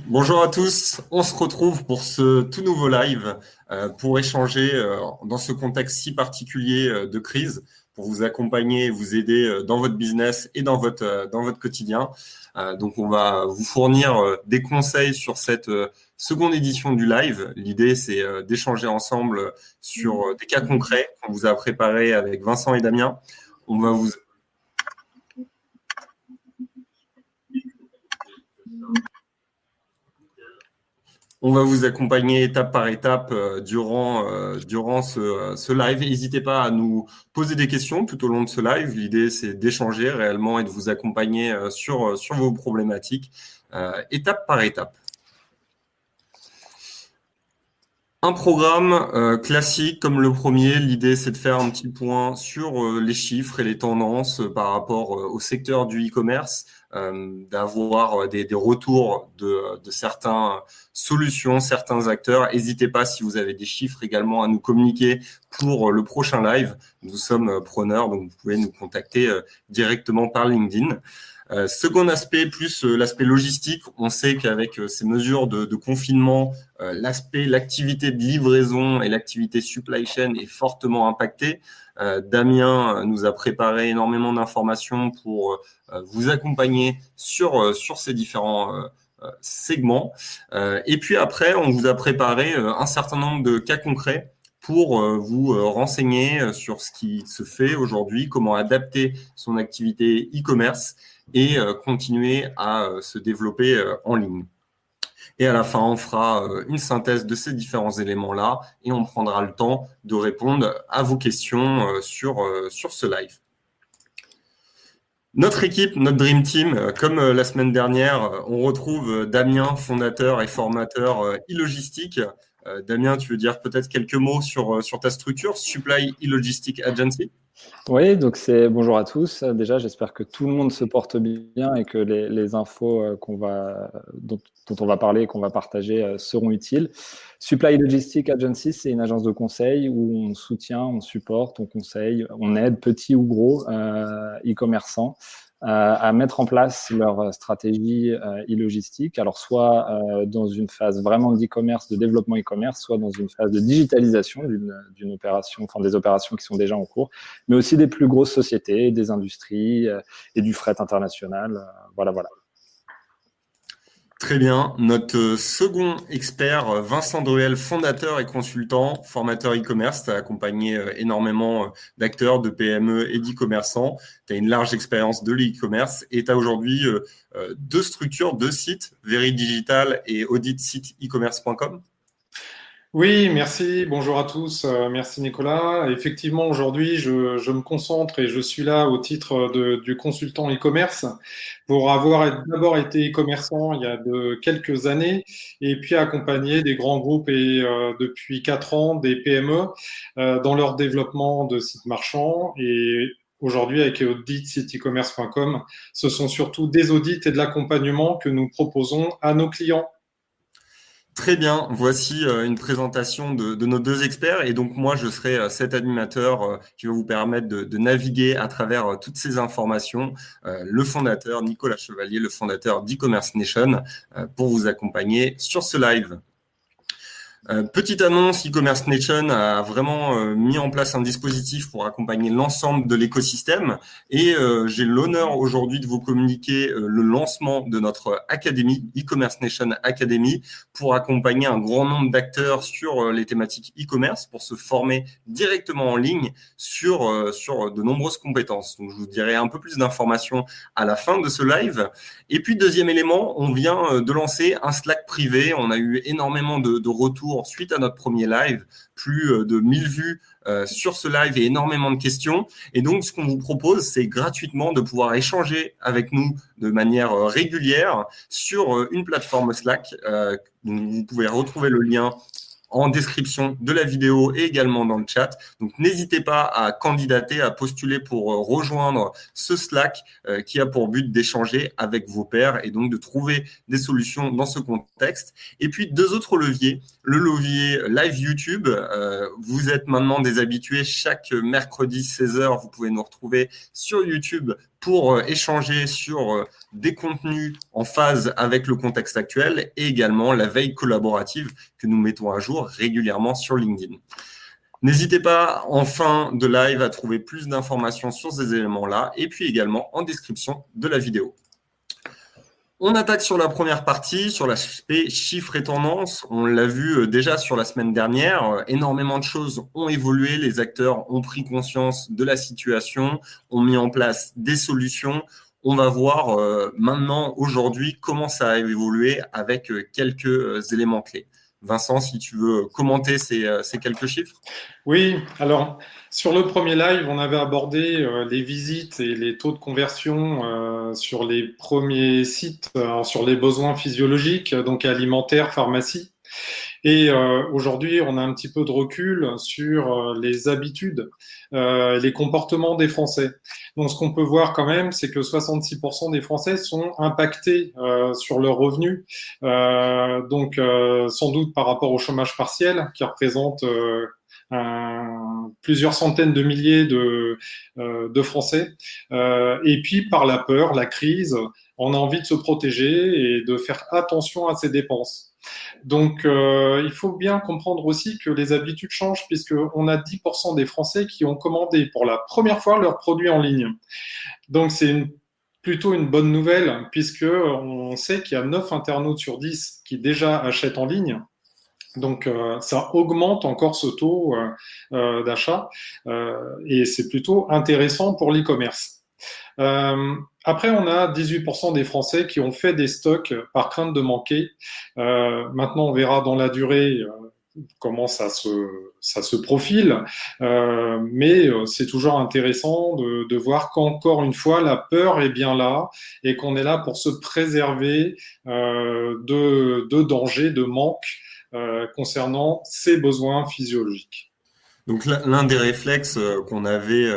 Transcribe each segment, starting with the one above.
Bonjour à tous. On se retrouve pour ce tout nouveau live pour échanger dans ce contexte si particulier de crise, pour vous accompagner et vous aider dans votre business et dans votre quotidien. Donc, on va vous fournir des conseils sur cette seconde édition du live. L'idée, c'est d'échanger ensemble sur des cas concrets qu'on vous a préparés avec Vincent et Damien. On va vous On va vous accompagner étape par étape durant ce live. N'hésitez pas à nous poser des questions tout au long de ce live. L'idée, c'est d'échanger réellement et de vous accompagner sur vos problématiques étape par étape. Un programme classique comme le premier, l'idée c'est de faire un petit point sur les chiffres et les tendances par rapport au secteur du e-commerce, d'avoir des retours de certaines solutions, certains acteurs. N'hésitez pas si vous avez des chiffres également à nous communiquer pour le prochain live. Nous sommes preneurs, donc vous pouvez nous contacter directement par LinkedIn. Second aspect, plus l'aspect logistique, on sait qu'avec ces mesures de confinement, l'activité de livraison et l'activité supply chain est fortement impactée. Damien nous a préparé énormément d'informations pour vous accompagner sur ces différents segments. Et puis après, on vous a préparé un certain nombre de cas concrets pour vous renseigner sur ce qui se fait aujourd'hui, comment adapter son activité e-commerce et continuer à se développer en ligne. Et à la fin, on fera une synthèse de ces différents éléments-là et on prendra le temps de répondre à vos questions sur ce live. Notre équipe, notre Dream Team, comme la semaine dernière, on retrouve Damien, fondateur et formateur e-logistique. Damien, tu veux dire peut-être quelques mots sur ta structure, Supply E-Logistic Agency ? Oui, donc bonjour à tous. Déjà, j'espère que tout le monde se porte bien et que les infos dont on va parler et qu'on va partager seront utiles. Supply Logistic Agency, c'est une agence de conseil où on soutient, on supporte, on conseille, on aide petits ou gros e-commerçants à mettre en place leur stratégie e-logistique, alors soit dans une phase vraiment d'e-commerce, de développement e-commerce, soit dans une phase de digitalisation d'une opération, enfin des opérations qui sont déjà en cours, mais aussi des plus grosses sociétés, des industries et du fret international. Voilà. Très bien. Notre second expert, Vincent Druel, fondateur et consultant, formateur e-commerce. Tu as accompagné énormément d'acteurs, de PME et d'e-commerçants. Tu as une large expérience de l'e-commerce et tu as aujourd'hui deux structures, deux sites, Veridigital et auditsite-e-commerce.com. Oui, merci. Bonjour à tous. Merci Nicolas. Effectivement, aujourd'hui, je me concentre et je suis là au titre du consultant e-commerce pour avoir d'abord été e-commerçant il y a quelques années et puis accompagné des grands groupes et depuis 4 ans des PME dans leur développement de sites marchands. Et aujourd'hui, avec auditsite-e-commerce.com, ce sont surtout des audits et de l'accompagnement que nous proposons à nos clients. Très bien, voici une présentation de nos deux experts et donc moi je serai cet animateur qui va vous permettre de naviguer à travers toutes ces informations, le fondateur Nicolas Chevalier, le fondateur d'e-commerce Nation, pour vous accompagner sur ce live. Petite annonce, e-commerce Nation a vraiment mis en place un dispositif pour accompagner l'ensemble de l'écosystème et j'ai l'honneur aujourd'hui de vous communiquer le lancement de notre académie, e-commerce Nation Academy, pour accompagner un grand nombre d'acteurs sur les thématiques e-commerce pour se former directement en ligne sur de nombreuses compétences. Donc je vous dirai un peu plus d'informations à la fin de ce live. Et puis deuxième élément, on vient de lancer un Slack privé. On a eu énormément de retours suite à notre premier live, plus de 1000 vues sur ce live et énormément de questions. Et donc, ce qu'on vous propose, c'est gratuitement de pouvoir échanger avec nous de manière régulière sur une plateforme Slack. Vous pouvez retrouver le lien en description de la vidéo et également dans le chat. Donc, n'hésitez pas à candidater, à postuler pour rejoindre ce Slack qui a pour but d'échanger avec vos pairs et donc de trouver des solutions dans ce contexte. Et puis, deux autres leviers. Le levier live YouTube. Vous êtes maintenant des habitués. Chaque mercredi 16h, vous pouvez nous retrouver sur YouTube pour échanger sur des contenus en phase avec le contexte actuel et également la veille collaborative que nous mettons à jour régulièrement sur LinkedIn. N'hésitez pas en fin de live à trouver plus d'informations sur ces éléments-là et puis également en description de la vidéo. On attaque sur la première partie, sur l'aspect chiffres et tendances. On l'a vu déjà sur la semaine dernière. Énormément de choses ont évolué. Les acteurs ont pris conscience de la situation, ont mis en place des solutions. On va voir maintenant, aujourd'hui, comment ça a évolué avec quelques éléments clés. Vincent, si tu veux commenter ces quelques chiffres. Oui, alors sur le premier live, on avait abordé les visites et les taux de conversion sur les premiers sites, sur les besoins physiologiques, donc alimentaires, pharmacie. Et aujourd'hui, on a un petit peu de recul sur les habitudes, les comportements des Français. Donc, ce qu'on peut voir quand même, c'est que 66% des Français sont impactés sur leurs revenus, donc sans doute par rapport au chômage partiel, qui représente plusieurs centaines de milliers de Français, et puis par la peur, la crise, on a envie de se protéger et de faire attention à ses dépenses. Donc, il faut bien comprendre aussi que les habitudes changent puisqu'on a 10% des Français qui ont commandé pour la première fois leurs produits en ligne. Donc, c'est plutôt une bonne nouvelle puisqu'on sait qu'il y a 9 internautes sur 10 qui déjà achètent en ligne. Donc, ça augmente encore ce taux d'achat et c'est plutôt intéressant pour l'e-commerce. Après, on a 18% des Français qui ont fait des stocks par crainte de manquer. Maintenant, on verra dans la durée comment ça se profile, mais c'est toujours intéressant de voir qu'encore une fois, la peur est bien là et qu'on est là pour se préserver de dangers, de manque concernant ses besoins physiologiques. Donc l'un des réflexes qu'on avait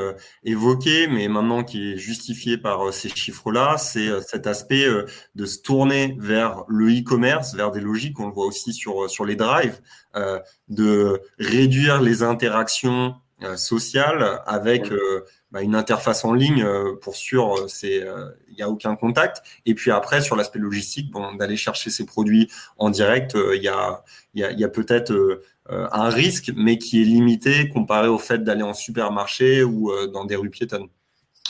évoqué, mais maintenant qui est justifié par ces chiffres-là, c'est cet aspect de se tourner vers le e-commerce, vers des logiques, on le voit aussi sur les drives, de réduire les interactions sociales avec une interface en ligne. Pour sûr, il n'y a aucun contact. Et puis après, sur l'aspect logistique, d'aller chercher ces produits en direct, il y a peut-être un risque, mais qui est limité comparé au fait d'aller en supermarché ou dans des rues piétonnes.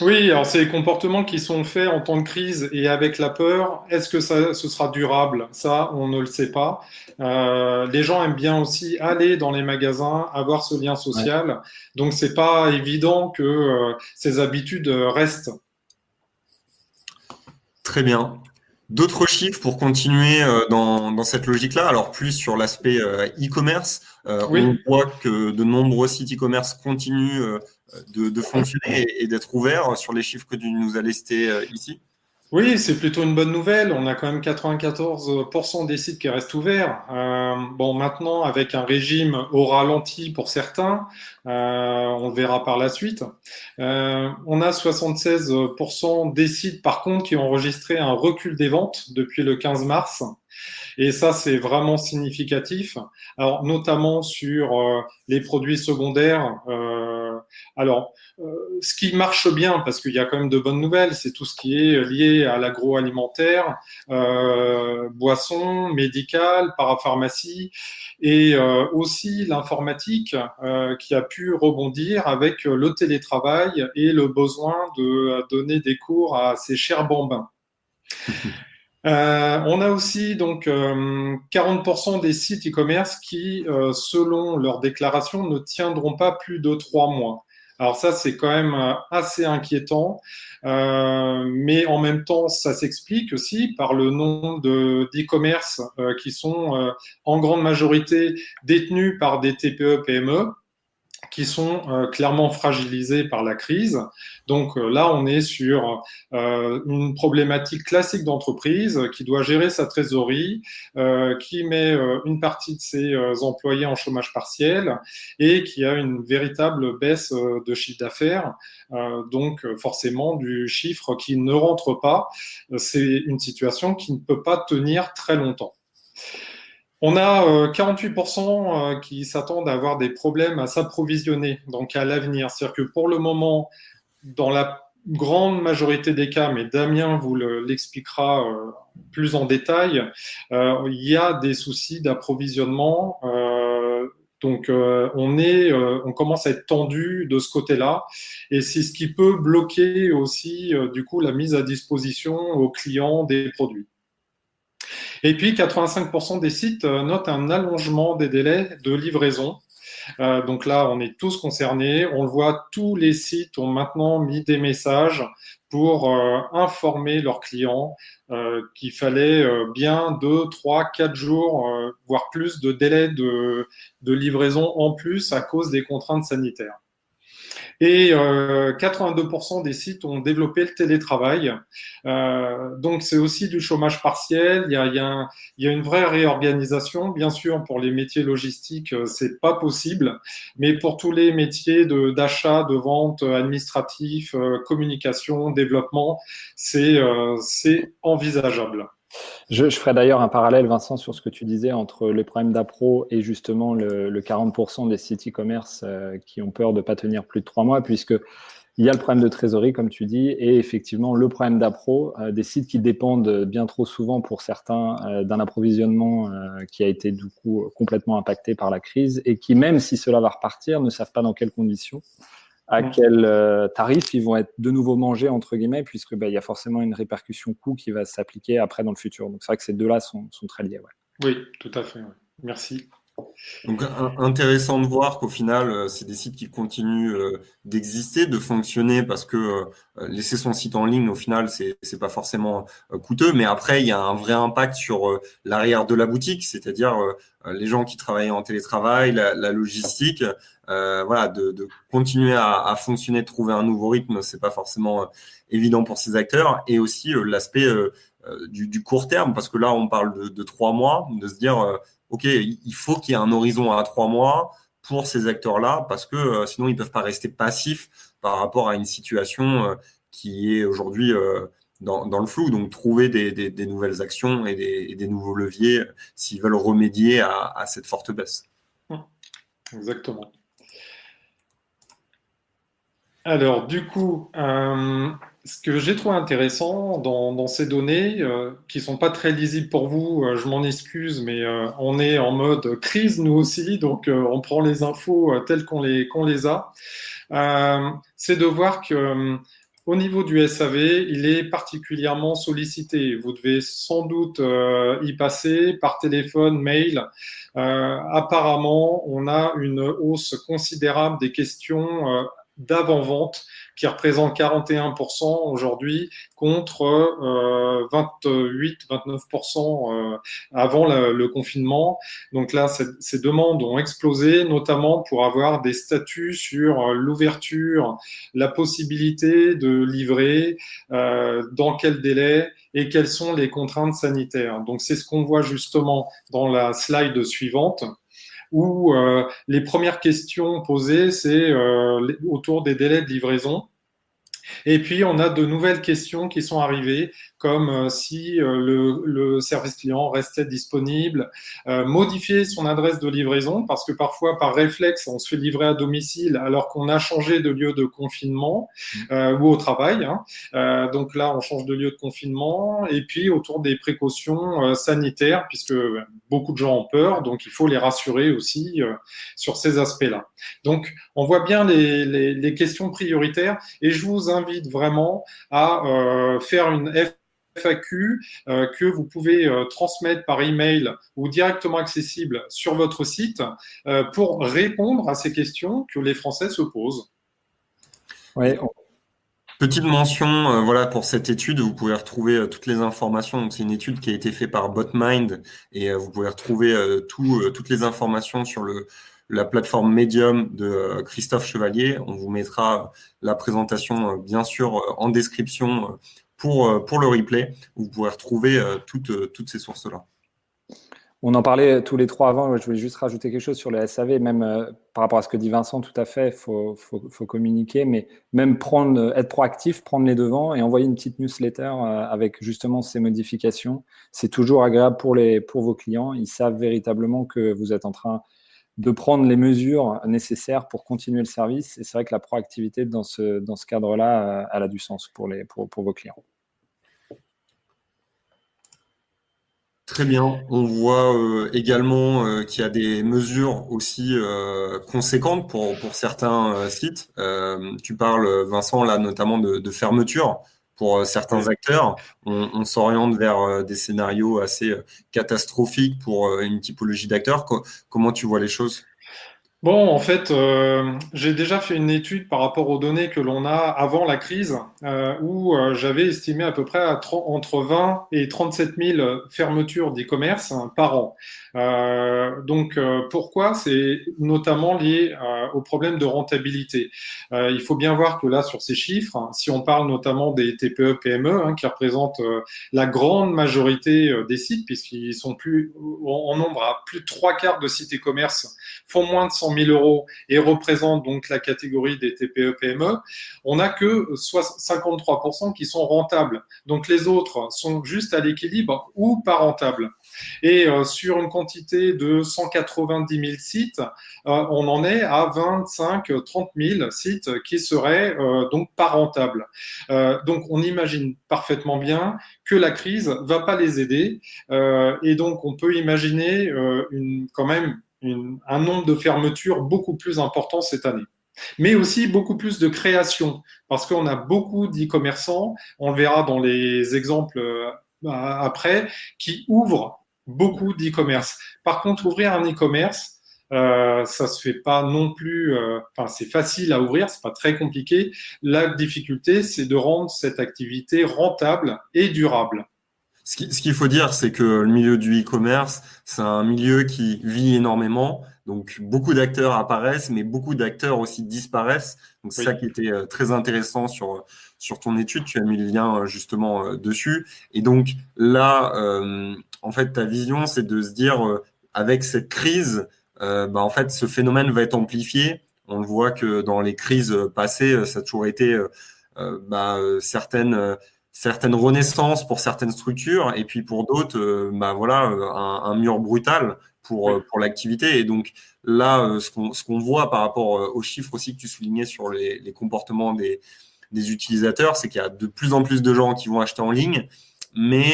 Oui, alors c'est les comportements qui sont faits en temps de crise et avec la peur. Est-ce que ce sera durable? Ça, on ne le sait pas. Les gens aiment bien aussi aller dans les magasins, avoir ce lien social. Ouais. Donc, c'est pas évident que ces habitudes restent. Très bien. D'autres chiffres pour continuer dans cette logique-là, alors plus sur l'aspect e-commerce, oui. On voit que de nombreux sites e-commerce continuent de fonctionner et d'être ouverts sur les chiffres que tu nous as listés ici. Oui, c'est plutôt une bonne nouvelle. On a quand même 94% des sites qui restent ouverts. Maintenant, avec un régime au ralenti pour certains, on le verra par la suite. On a 76% des sites, par contre, qui ont enregistré un recul des ventes depuis le 15 mars. Et ça, c'est vraiment significatif. Alors, notamment sur les produits secondaires. Ce qui marche bien, parce qu'il y a quand même de bonnes nouvelles, c'est tout ce qui est lié à l'agroalimentaire, boissons, médical, parapharmacie, et aussi l'informatique qui a pu rebondir avec le télétravail et le besoin de donner des cours à ces chers bambins. On a aussi donc 40% des sites e-commerce qui, selon leur déclaration, ne tiendront pas plus de 3 mois. Alors ça, c'est quand même assez inquiétant, mais en même temps, ça s'explique aussi par le nombre d'e-commerce qui sont en grande majorité détenus par des TPE-PME, qui sont clairement fragilisés par la crise. Donc là, on est sur une problématique classique d'entreprise qui doit gérer sa trésorerie, qui met une partie de ses employés en chômage partiel et qui a une véritable baisse de chiffre d'affaires, donc forcément du chiffre qui ne rentre pas. C'est une situation qui ne peut pas tenir très longtemps. On a 48% qui s'attendent à avoir des problèmes à s'approvisionner, donc à l'avenir. C'est-à-dire que pour le moment, dans grande majorité des cas, mais Damien vous l'expliquera plus en détail, il y a des soucis d'approvisionnement. Donc, on commence à être tendu de ce côté-là, et c'est ce qui peut bloquer aussi, du coup, la mise à disposition aux clients des produits. Et puis, 85% des sites notent un allongement des délais de livraison. Donc là, on est tous concernés. On le voit, tous les sites ont maintenant mis des messages pour informer leurs clients qu'il fallait bien 2, 3, 4 jours, voire plus de délai de livraison en plus à cause des contraintes sanitaires. Et 82% des sites ont développé le télétravail. Donc, c'est aussi du chômage partiel. Il y a une vraie réorganisation. Bien sûr, pour les métiers logistiques, c'est pas possible. Mais pour tous les métiers d'achat, de vente, administratif, communication, développement, c'est envisageable. Je ferai d'ailleurs un parallèle, Vincent, sur ce que tu disais entre les problèmes d'appro et justement le 40% des sites e-commerce qui ont peur de ne pas tenir plus de 3 mois, puisqu'il y a le problème de trésorerie, comme tu dis, et effectivement le problème d'appro, des sites qui dépendent bien trop souvent pour certains d'un approvisionnement qui a été du coup complètement impacté par la crise et qui, même si cela va repartir, ne savent pas dans quelles conditions, à quel tarif ils vont être de nouveau mangés, entre guillemets, puisque il y a forcément une répercussion coût qui va s'appliquer après dans le futur. Donc c'est vrai que ces deux-là sont très liés. Ouais. Oui, tout à fait. Ouais. Merci. Donc intéressant de voir qu'au final, c'est des sites qui continuent d'exister, de fonctionner, parce que laisser son site en ligne, au final, c'est pas forcément coûteux. Mais après, il y a un vrai impact sur l'arrière de la boutique, c'est-à-dire les gens qui travaillent en télétravail, la logistique. Voilà, de continuer à fonctionner, de trouver un nouveau rythme, c'est pas forcément évident pour ces acteurs. Et aussi l'aspect du court terme, parce que là, on parle de 3 mois, de se dire OK, il faut qu'il y ait un horizon à 3 mois pour ces acteurs-là, parce que sinon, ils peuvent pas rester passifs par rapport à une situation qui est aujourd'hui dans le flou. Donc, trouver des nouvelles actions et des nouveaux leviers s'ils veulent remédier à cette forte baisse. Exactement. Alors, du coup, ce que j'ai trouvé intéressant dans ces données, qui sont pas très lisibles pour vous, je m'en excuse, mais on est en mode crise, nous aussi, donc on prend les infos telles qu'on les a. C'est de voir que au niveau du SAV, il est particulièrement sollicité. Vous devez sans doute y passer par téléphone, mail. Apparemment, on a une hausse considérable des questions d'avant-vente qui représente 41% aujourd'hui contre 28-29% avant le confinement. Donc là, ces demandes ont explosé, notamment pour avoir des statuts sur l'ouverture, la possibilité de livrer, dans quel délai et quelles sont les contraintes sanitaires. Donc c'est ce qu'on voit justement dans la slide suivante, où les premières questions posées, c'est autour des délais de livraison. Et puis, on a de nouvelles questions qui sont arrivées, comme si le service client restait disponible, modifier son adresse de livraison, parce que parfois, par réflexe, on se fait livrer à domicile alors qu'on a changé de lieu de confinement ou au travail. Hein. Donc là, on change de lieu de confinement. Et puis, autour des précautions sanitaires, puisque beaucoup de gens ont peur, donc il faut les rassurer aussi sur ces aspects-là. Donc, on voit bien les questions prioritaires, et je vous invite vraiment à faire une FAQ que vous pouvez transmettre par email ou directement accessible sur votre site pour répondre à ces questions que les Français se posent. Oui. Petite mention, voilà, pour cette étude, vous pouvez retrouver toutes les informations. Donc, c'est une étude qui a été faite par Botmind, et vous pouvez retrouver toutes les informations sur la plateforme Medium de Christophe Chevalier. On vous mettra la présentation, bien sûr, en description pour le replay. Vous pourrez retrouver toutes ces sources-là. On en parlait tous les trois avant. Je voulais juste rajouter quelque chose sur le SAV, même par rapport à ce que dit Vincent, tout à fait, faut communiquer, mais même être proactif, prendre les devants et envoyer une petite newsletter avec justement ces modifications. C'est toujours agréable pour vos clients. Ils savent véritablement que vous êtes en train de prendre les mesures nécessaires pour continuer le service. Et c'est vrai que la proactivité dans ce cadre-là, elle a du sens pour vos clients. Très bien. On voit également qu'il y a des mesures aussi conséquentes pour certains sites. Tu parles, Vincent, là notamment de fermeture pour certains acteurs. On s'oriente vers des scénarios assez catastrophiques pour une typologie d'acteurs. Comment tu vois les choses? Bon, en fait, j'ai déjà fait une étude par rapport aux données que l'on a avant la crise, où j'avais estimé à peu près entre 20 et 37 000 fermetures d'e-commerce par an. Pourquoi? C'est notamment lié au problème de rentabilité. Il faut bien voir que là, sur ces chiffres, si on parle notamment des TPE, PME, qui représentent la grande majorité des sites, puisqu'ils sont plus en nombre à plus de 3/4 de sites e-commerce font moins de 100 000 euros et représentent donc la catégorie des TPE-PME, on n'a que 53% qui sont rentables. Donc les autres sont juste à l'équilibre ou pas rentables. Et sur une quantité de 190 000 sites, on en est à 25-30 000 sites qui seraient donc pas rentables. Donc on imagine parfaitement bien que la crise va pas les aider et donc on peut imaginer quand même un nombre de fermetures beaucoup plus important cette année. Mais aussi beaucoup plus de création, parce qu'on a beaucoup d'e-commerçants, on le verra dans les exemples après, qui ouvrent beaucoup d'e-commerce. Par contre, ouvrir un e-commerce, ça se fait pas non plus. Enfin, c'est facile à ouvrir, c'est pas très compliqué. La difficulté, c'est de rendre cette activité rentable et durable. Ce qu'il faut dire, c'est que le milieu du e-commerce, c'est un milieu qui vit énormément. Donc, beaucoup d'acteurs apparaissent, mais beaucoup d'acteurs aussi disparaissent. Donc, c'est Oui. ça qui était très intéressant sur ton étude. Tu as mis le lien justement dessus. Et donc, là, en fait, ta vision, c'est de se dire, avec cette crise, en fait, ce phénomène va être amplifié. On le voit que dans les crises passées, ça a toujours été certaines renaissances pour certaines structures et puis pour d'autres, un mur brutal pour l'activité. Et donc là, ce qu'on voit par rapport aux chiffres aussi que tu soulignais sur les comportements des utilisateurs, c'est qu'il y a de plus en plus de gens qui vont acheter en ligne, mais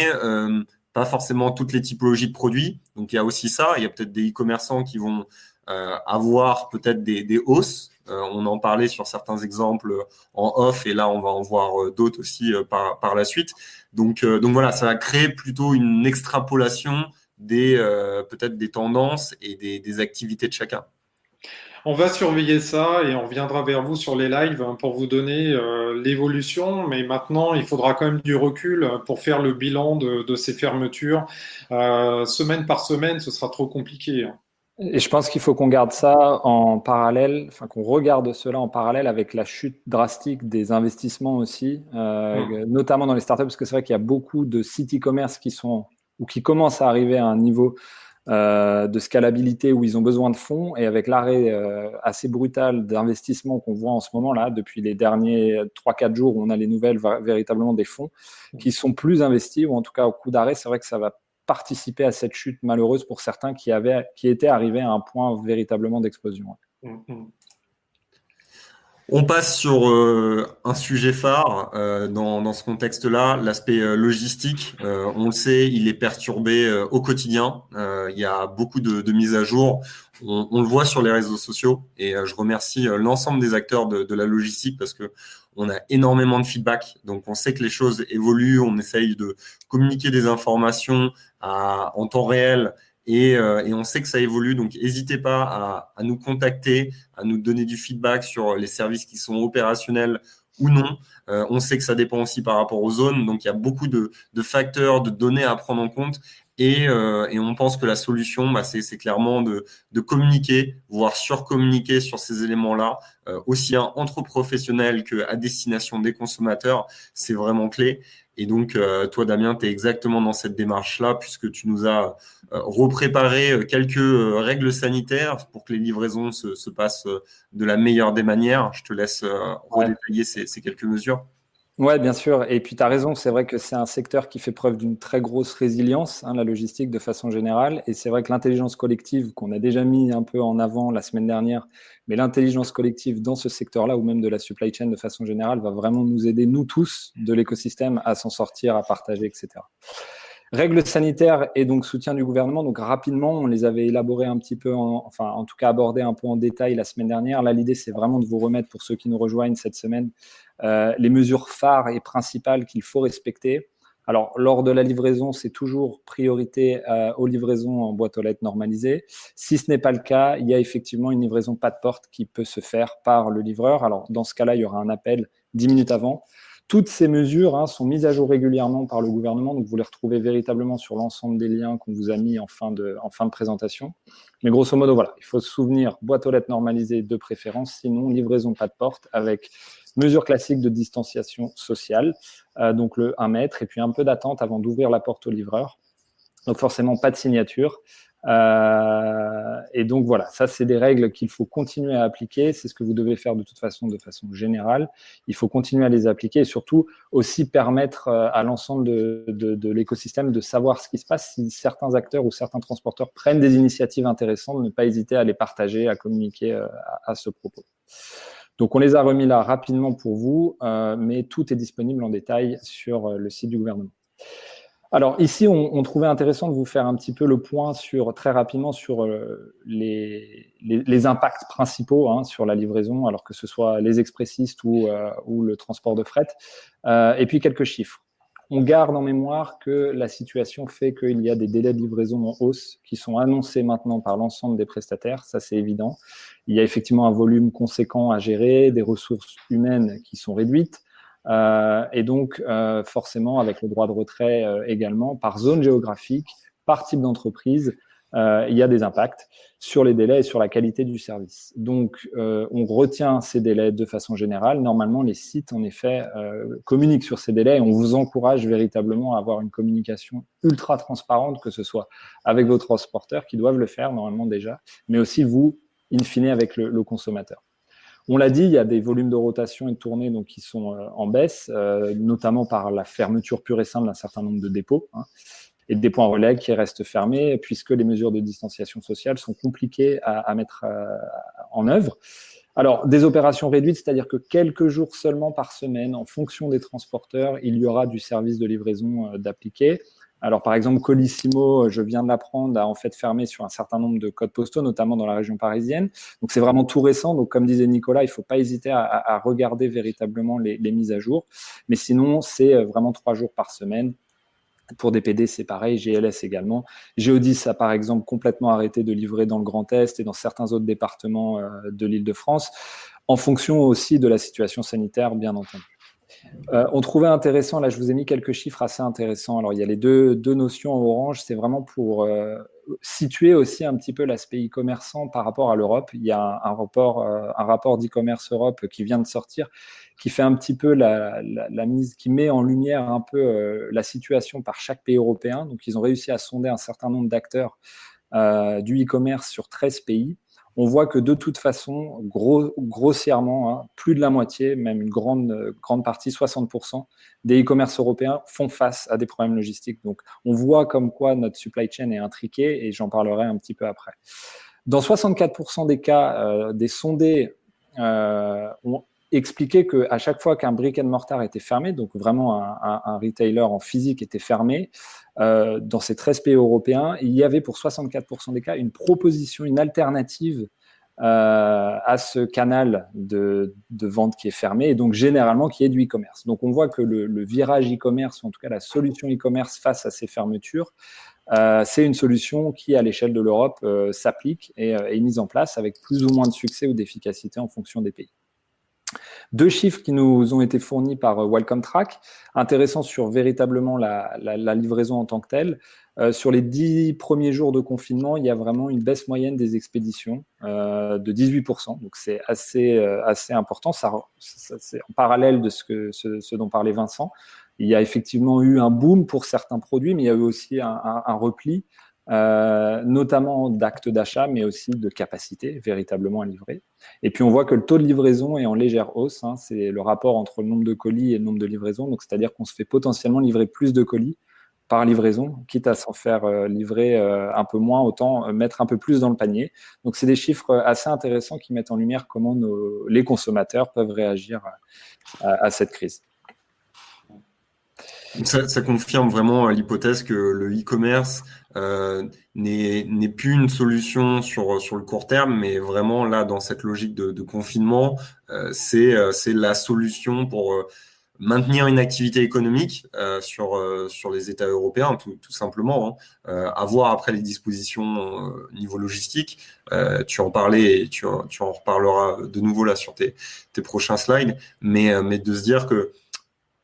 pas forcément toutes les typologies de produits. Donc il y a aussi ça. Il y a peut-être des e-commerçants qui vont avoir peut-être des hausses. On en parlait sur certains exemples en off et là on va en voir d'autres aussi par la suite. Donc voilà, ça va créer plutôt une extrapolation peut-être des tendances et des activités de chacun. On va surveiller ça et on reviendra vers vous sur les lives pour vous donner l'évolution. Mais maintenant, il faudra quand même du recul pour faire le bilan de ces fermetures. Semaine par semaine, ce sera trop compliqué. Et je pense qu'il faut qu'on garde ça en parallèle, enfin qu'on regarde cela en parallèle avec la chute drastique des investissements aussi, notamment dans les startups, parce que c'est vrai qu'il y a beaucoup de sites e-commerce qui sont ou qui commencent à arriver à un niveau de scalabilité où ils ont besoin de fonds, et avec l'arrêt assez brutal d'investissement qu'on voit en ce moment là depuis les derniers 3-4 jours où on a les nouvelles véritablement des fonds qui sont plus investis, ou en tout cas au coup d'arrêt, c'est vrai que ça va participer à cette chute malheureuse pour certains qui étaient arrivés à un point véritablement d'explosion. On passe sur un sujet phare dans ce contexte-là, l'aspect logistique. On le sait, il est perturbé au quotidien. Il y a beaucoup de mises à jour. On le voit sur les réseaux sociaux et je remercie l'ensemble des acteurs de la logistique parce que on a énormément de feedback. Donc, on sait que les choses évoluent. On essaye de communiquer des informations en temps réel. Et on sait que ça évolue, donc n'hésitez pas à nous contacter, à nous donner du feedback sur les services qui sont opérationnels ou non. On sait que ça dépend aussi par rapport aux zones, donc il y a beaucoup de facteurs, de données à prendre en compte. Et on pense que la solution, c'est clairement de communiquer, voire surcommuniquer sur ces éléments-là, aussi bien entre professionnels qu'à destination des consommateurs, c'est vraiment clé. Et donc, toi, Damien, tu es exactement dans cette démarche-là, puisque tu nous as repréparé quelques règles sanitaires pour que les livraisons se passent de la meilleure des manières. Je te laisse redétailler ces quelques mesures. Ouais, bien sûr. Et puis, tu as raison, c'est vrai que c'est un secteur qui fait preuve d'une très grosse résilience, hein, la logistique de façon générale. Et c'est vrai que l'intelligence collective, qu'on a déjà mis un peu en avant la semaine dernière, mais l'intelligence collective dans ce secteur-là, ou même de la supply chain de façon générale, va vraiment nous aider, nous tous, de l'écosystème, à s'en sortir, à partager, etc. Règles sanitaires et donc soutien du gouvernement. Donc rapidement, on les avait élaborées un petit peu, enfin en tout cas abordées un peu en détail la semaine dernière. Là, l'idée, c'est vraiment de vous remettre, pour ceux qui nous rejoignent cette semaine, les mesures phares et principales qu'il faut respecter. Alors, lors de la livraison, c'est toujours priorité aux livraisons en boîte aux lettres normalisée. Si ce n'est pas le cas, il y a effectivement une livraison pas de porte qui peut se faire par le livreur. Alors, dans ce cas-là, il y aura un appel 10 minutes avant. Toutes ces mesures sont mises à jour régulièrement par le gouvernement, donc vous les retrouvez véritablement sur l'ensemble des liens qu'on vous a mis en fin de présentation. Mais grosso modo, voilà, il faut se souvenir, boîte aux lettres normalisée de préférence, sinon livraison pas de porte avec mesures classiques de distanciation sociale, donc le 1 mètre, et puis un peu d'attente avant d'ouvrir la porte au livreur. Donc forcément, pas de signature. Et donc voilà, ça c'est des règles qu'il faut continuer à appliquer. C'est ce que vous devez faire de toute façon, de façon générale. Il faut continuer à les appliquer et surtout aussi permettre à l'ensemble de l'écosystème de savoir ce qui se passe. Si certains acteurs ou certains transporteurs prennent des initiatives intéressantes, ne pas hésiter à les partager, à communiquer à ce propos. Donc on les a remis là rapidement pour vous, mais tout est disponible en détail sur le site du gouvernement. Alors ici, on trouvait intéressant de vous faire un petit peu le point très rapidement sur les impacts principaux sur la livraison, alors que ce soit les expressistes ou le transport de fret, et puis quelques chiffres. On garde en mémoire que la situation fait qu'il y a des délais de livraison en hausse qui sont annoncés maintenant par l'ensemble des prestataires, ça c'est évident. Il y a effectivement un volume conséquent à gérer, des ressources humaines qui sont réduites, et donc forcément avec le droit de retrait également, par zone géographique, par type d'entreprise, il y a des impacts sur les délais et sur la qualité du service. Donc on retient ces délais de façon générale. Normalement, les sites, en effet, communiquent sur ces délais et on vous encourage véritablement à avoir une communication ultra transparente, que ce soit avec vos transporteurs qui doivent le faire normalement déjà, mais aussi vous, in fine, avec le consommateur. On l'a dit, il y a des volumes de rotation et de tournée donc, qui sont en baisse, notamment par la fermeture pure et simple d'un certain nombre de dépôts, et des points relais qui restent fermés, puisque les mesures de distanciation sociale sont compliquées à mettre en œuvre. Alors, des opérations réduites, c'est-à-dire que quelques jours seulement par semaine, en fonction des transporteurs, il y aura du service de livraison d'appliquer. Alors, par exemple, Colissimo, je viens de l'apprendre, a en fait fermé sur un certain nombre de codes postaux, notamment dans la région parisienne. Donc, c'est vraiment tout récent. Donc, comme disait Nicolas, il ne faut pas hésiter à regarder véritablement les mises à jour. Mais sinon, c'est vraiment 3 jours par semaine. Pour DPD, c'est pareil, GLS également. Géodis a par exemple complètement arrêté de livrer dans le Grand Est et dans certains autres départements de l'Île-de-France, en fonction aussi de la situation sanitaire, bien entendu. On trouvait intéressant, là je vous ai mis quelques chiffres assez intéressants. Alors il y a les deux notions en orange, c'est vraiment pour situer aussi un petit peu l'aspect e-commerçant par rapport à l'Europe. Il y a un rapport d'e-commerce Europe qui vient de sortir, qui fait un petit peu la mise, qui met en lumière un peu la situation par chaque pays européen. Donc ils ont réussi à sonder un certain nombre d'acteurs du e-commerce sur 13 pays. On voit que de toute façon, grossièrement, plus de la moitié, même une grande partie, 60% des e-commerce européens font face à des problèmes logistiques. Donc, on voit comme quoi notre supply chain est intriquée et j'en parlerai un petit peu après. Dans 64% des cas, des sondés ont expliqué qu'à chaque fois qu'un brick and mortar était fermé, donc vraiment un retailer en physique était fermé, dans ces 13 pays européens, il y avait pour 64% des cas une proposition, une alternative à ce canal de vente qui est fermé et donc généralement qui est du e-commerce. Donc on voit que le virage e-commerce, ou en tout cas la solution e-commerce face à ces fermetures, c'est une solution qui, à l'échelle de l'Europe, s'applique et est mise en place avec plus ou moins de succès ou d'efficacité en fonction des pays. 2 chiffres qui nous ont été fournis par Welcome Track, intéressants sur véritablement la livraison en tant que telle. Sur les 10 premiers jours de confinement, il y a vraiment une baisse moyenne des expéditions de 18%. Donc, c'est assez important. Ça, c'est en parallèle de ce dont parlait Vincent. Il y a effectivement eu un boom pour certains produits, mais il y a eu aussi un repli notamment d'actes d'achat, mais aussi de capacité véritablement à livrer. Et puis on voit que le taux de livraison est en légère hausse. C'est le rapport entre le nombre de colis et le nombre de livraisons. Donc c'est-à-dire qu'on se fait potentiellement livrer plus de colis par livraison, quitte à s'en faire livrer un peu moins, autant mettre un peu plus dans le panier. Donc c'est des chiffres assez intéressants qui mettent en lumière comment les consommateurs peuvent réagir à cette crise. Ça confirme vraiment l'hypothèse que le e-commerce n'est plus une solution sur le court terme, mais vraiment là, dans cette logique de confinement, c'est la solution pour maintenir une activité économique sur les États européens, tout simplement. À voir après les dispositions niveau logistique. Tu en parlais et tu en reparleras de nouveau là sur tes prochains slides, mais de se dire que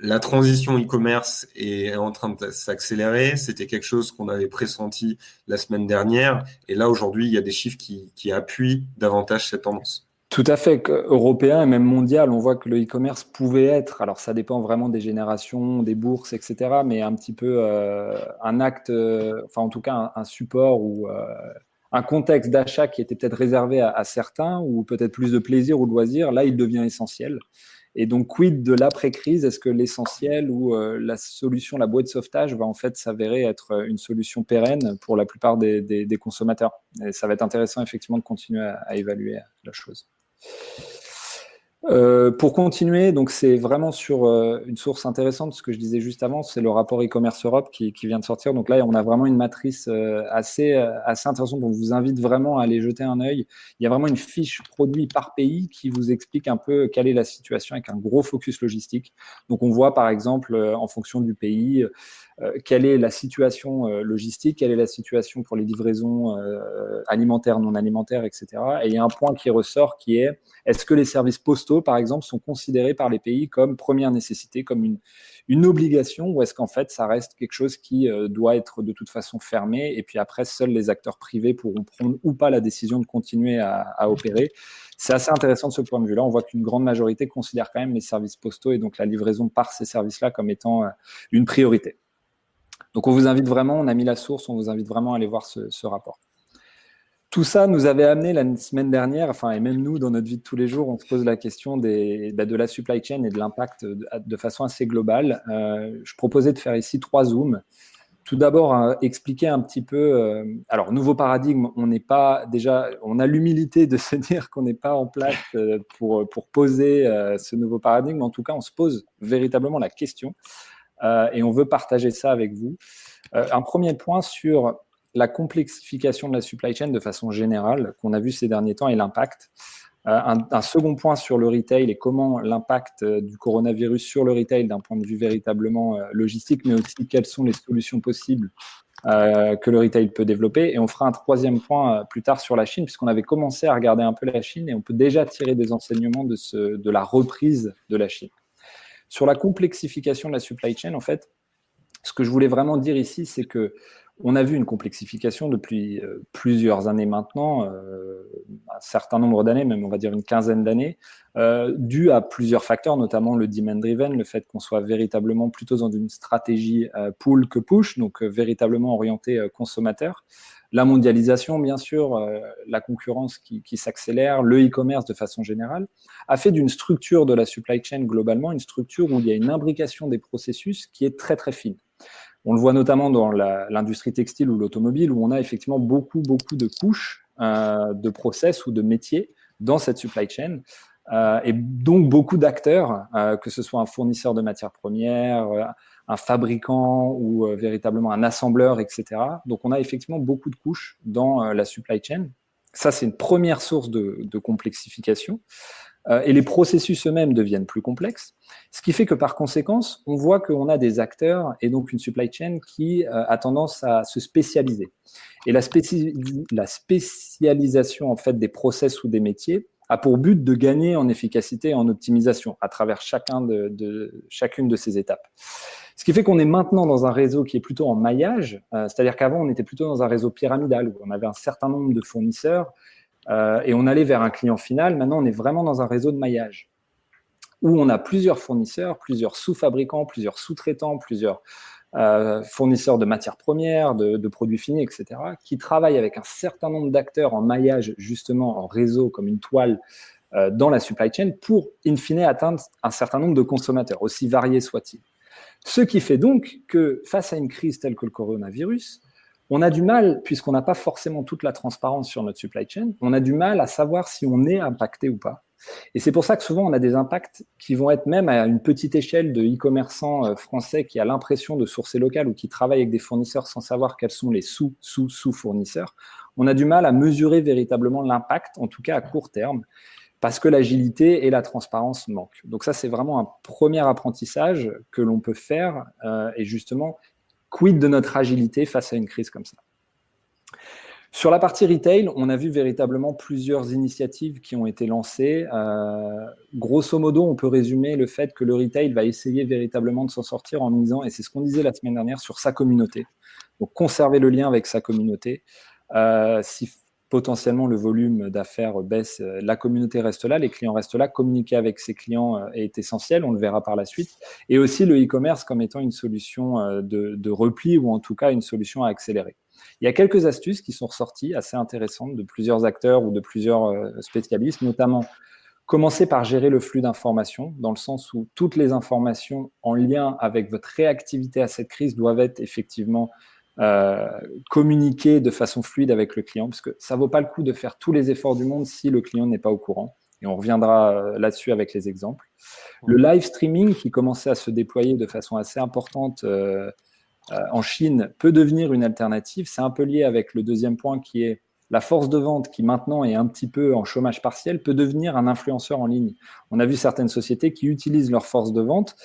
la transition e-commerce est en train de s'accélérer. C'était quelque chose qu'on avait pressenti la semaine dernière. Et là, aujourd'hui, il y a des chiffres qui appuient davantage cette tendance. Tout à fait. Européen et même mondial, on voit que le e-commerce pouvait être, alors ça dépend vraiment des générations, des bourses, etc., mais un petit peu un acte, enfin en tout cas un support ou un contexte d'achat qui était peut-être réservé à certains ou peut-être plus de plaisir ou de loisir. Là, il devient essentiel. Et donc, quid de l'après-crise? Est-ce que l'essentiel ou la solution, la bouée de sauvetage va en fait s'avérer être une solution pérenne pour la plupart des consommateurs? Et ça va être intéressant effectivement de continuer à évaluer la chose. Pour continuer, donc c'est vraiment sur une source intéressante, ce que je disais juste avant, c'est le rapport e-commerce Europe qui vient de sortir. Donc là, on a vraiment une matrice assez intéressante. Donc je vous invite vraiment à aller jeter un œil. Il y a vraiment une fiche produit par pays qui vous explique un peu quelle est la situation avec un gros focus logistique. Donc on voit par exemple en fonction du pays quelle est la situation logistique, quelle est la situation pour les livraisons alimentaires, non alimentaires, etc. Et il y a un point qui ressort qui est: est-ce que les services postaux, par exemple, sont considérés par les pays comme première nécessité, comme une obligation, ou est-ce qu'en fait, ça reste quelque chose qui doit être de toute façon fermé, et puis après, seuls les acteurs privés pourront prendre ou pas la décision de continuer à opérer? C'est assez intéressant de ce point de vue-là. On voit qu'une grande majorité considère quand même les services postaux et donc la livraison par ces services-là comme étant une priorité. Donc on vous invite vraiment, on a mis la source, on vous invite vraiment à aller voir ce rapport. Tout ça nous avait amené la semaine dernière, enfin, et même nous, dans notre vie de tous les jours, on se pose la question de la supply chain et de l'impact de façon assez globale. Je proposais de faire ici 3 zooms. Tout d'abord, expliquer un petit peu. Alors, nouveau paradigme, on a l'humilité de se dire qu'on n'est pas en place pour poser ce nouveau paradigme. En tout cas, on se pose véritablement la question et on veut partager ça avec vous. Un premier point sur la complexification de la supply chain de façon générale qu'on a vu ces derniers temps et l'impact. Un second point sur le retail et comment l'impact du coronavirus sur le retail d'un point de vue véritablement logistique, mais aussi quelles sont les solutions possibles que le retail peut développer. Et on fera un troisième point plus tard sur la Chine, puisqu'on avait commencé à regarder un peu la Chine et on peut déjà tirer des enseignements de la reprise de la Chine. Sur la complexification de la supply chain, en fait, ce que je voulais vraiment dire ici, c'est que on a vu une complexification depuis plusieurs années maintenant, un certain nombre d'années, même on va dire une quinzaine d'années, due à plusieurs facteurs, notamment le demand-driven, le fait qu'on soit véritablement plutôt dans une stratégie pull que push, donc véritablement orienté consommateur. La mondialisation, bien sûr, la concurrence qui s'accélère, le e-commerce de façon générale, a fait d'une structure de la supply chain globalement une structure où il y a une imbrication des processus qui est très très fine. On le voit notamment dans l'industrie textile ou l'automobile, où on a effectivement beaucoup de couches de process ou de métiers dans cette supply chain, et donc beaucoup d'acteurs, que ce soit un fournisseur de matières premières, un fabricant ou véritablement un assembleur, etc. Donc on a effectivement beaucoup de couches dans la supply chain. Ça, c'est une première source de complexification. Et les processus eux-mêmes deviennent plus complexes, ce qui fait que par conséquence, on voit qu'on a des acteurs et donc une supply chain qui a tendance à se spécialiser. Et la spécialisation en fait des process ou des métiers a pour but de gagner en efficacité et en optimisation à travers chacune de ces étapes. Ce qui fait qu'on est maintenant dans un réseau qui est plutôt en maillage, c'est-à-dire qu'avant on était plutôt dans un réseau pyramidal où on avait un certain nombre de fournisseurs et on allait vers un client final. Maintenant, on est vraiment dans un réseau de maillage où on a plusieurs fournisseurs, plusieurs sous-fabricants, plusieurs sous-traitants, plusieurs fournisseurs de matières premières, de produits finis, etc., qui travaillent avec un certain nombre d'acteurs en maillage, justement en réseau, comme une toile, dans la supply chain, pour, in fine, atteindre un certain nombre de consommateurs, aussi variés soient-ils. Ce qui fait donc que, face à une crise telle que le coronavirus, on a du mal, puisqu'on n'a pas forcément toute la transparence sur notre supply chain, on a du mal à savoir si on est impacté ou pas. Et c'est pour ça que souvent, on a des impacts qui vont être même à une petite échelle de e-commerçants français qui a l'impression de sourcer local ou qui travaillent avec des fournisseurs sans savoir quels sont les sous-fournisseurs. On a du mal à mesurer véritablement l'impact, en tout cas à court terme, parce que l'agilité et la transparence manquent. Donc ça, c'est vraiment un premier apprentissage que l'on peut faire et justement, quid de notre agilité face à une crise comme ça. Sur la partie retail, on a vu véritablement plusieurs initiatives qui ont été lancées. Grosso modo, on peut résumer le fait que le retail va essayer véritablement de s'en sortir en misant, et c'est ce qu'on disait la semaine dernière, sur sa communauté. Donc, conserver le lien avec sa communauté. Si potentiellement le volume d'affaires baisse, la communauté reste là, les clients restent là, communiquer avec ses clients est essentiel, on le verra par la suite. Et aussi le e-commerce comme étant une solution de repli ou en tout cas une solution à accélérer. Il y a quelques astuces qui sont ressorties assez intéressantes de plusieurs acteurs ou de plusieurs spécialistes, notamment commencer par gérer le flux d'informations, dans le sens où toutes les informations en lien avec votre réactivité à cette crise doivent être effectivement communiquées de façon fluide avec le client, parce que ça ne vaut pas le coup de faire tous les efforts du monde si le client n'est pas au courant. Et on reviendra là-dessus avec les exemples. Le live streaming qui commençait à se déployer de façon assez importante en Chine peut devenir une alternative. C'est un peu lié avec le deuxième point qui est la force de vente qui maintenant est un petit peu en chômage partiel peut devenir un influenceur en ligne. On a vu certaines sociétés qui utilisent leur force de vente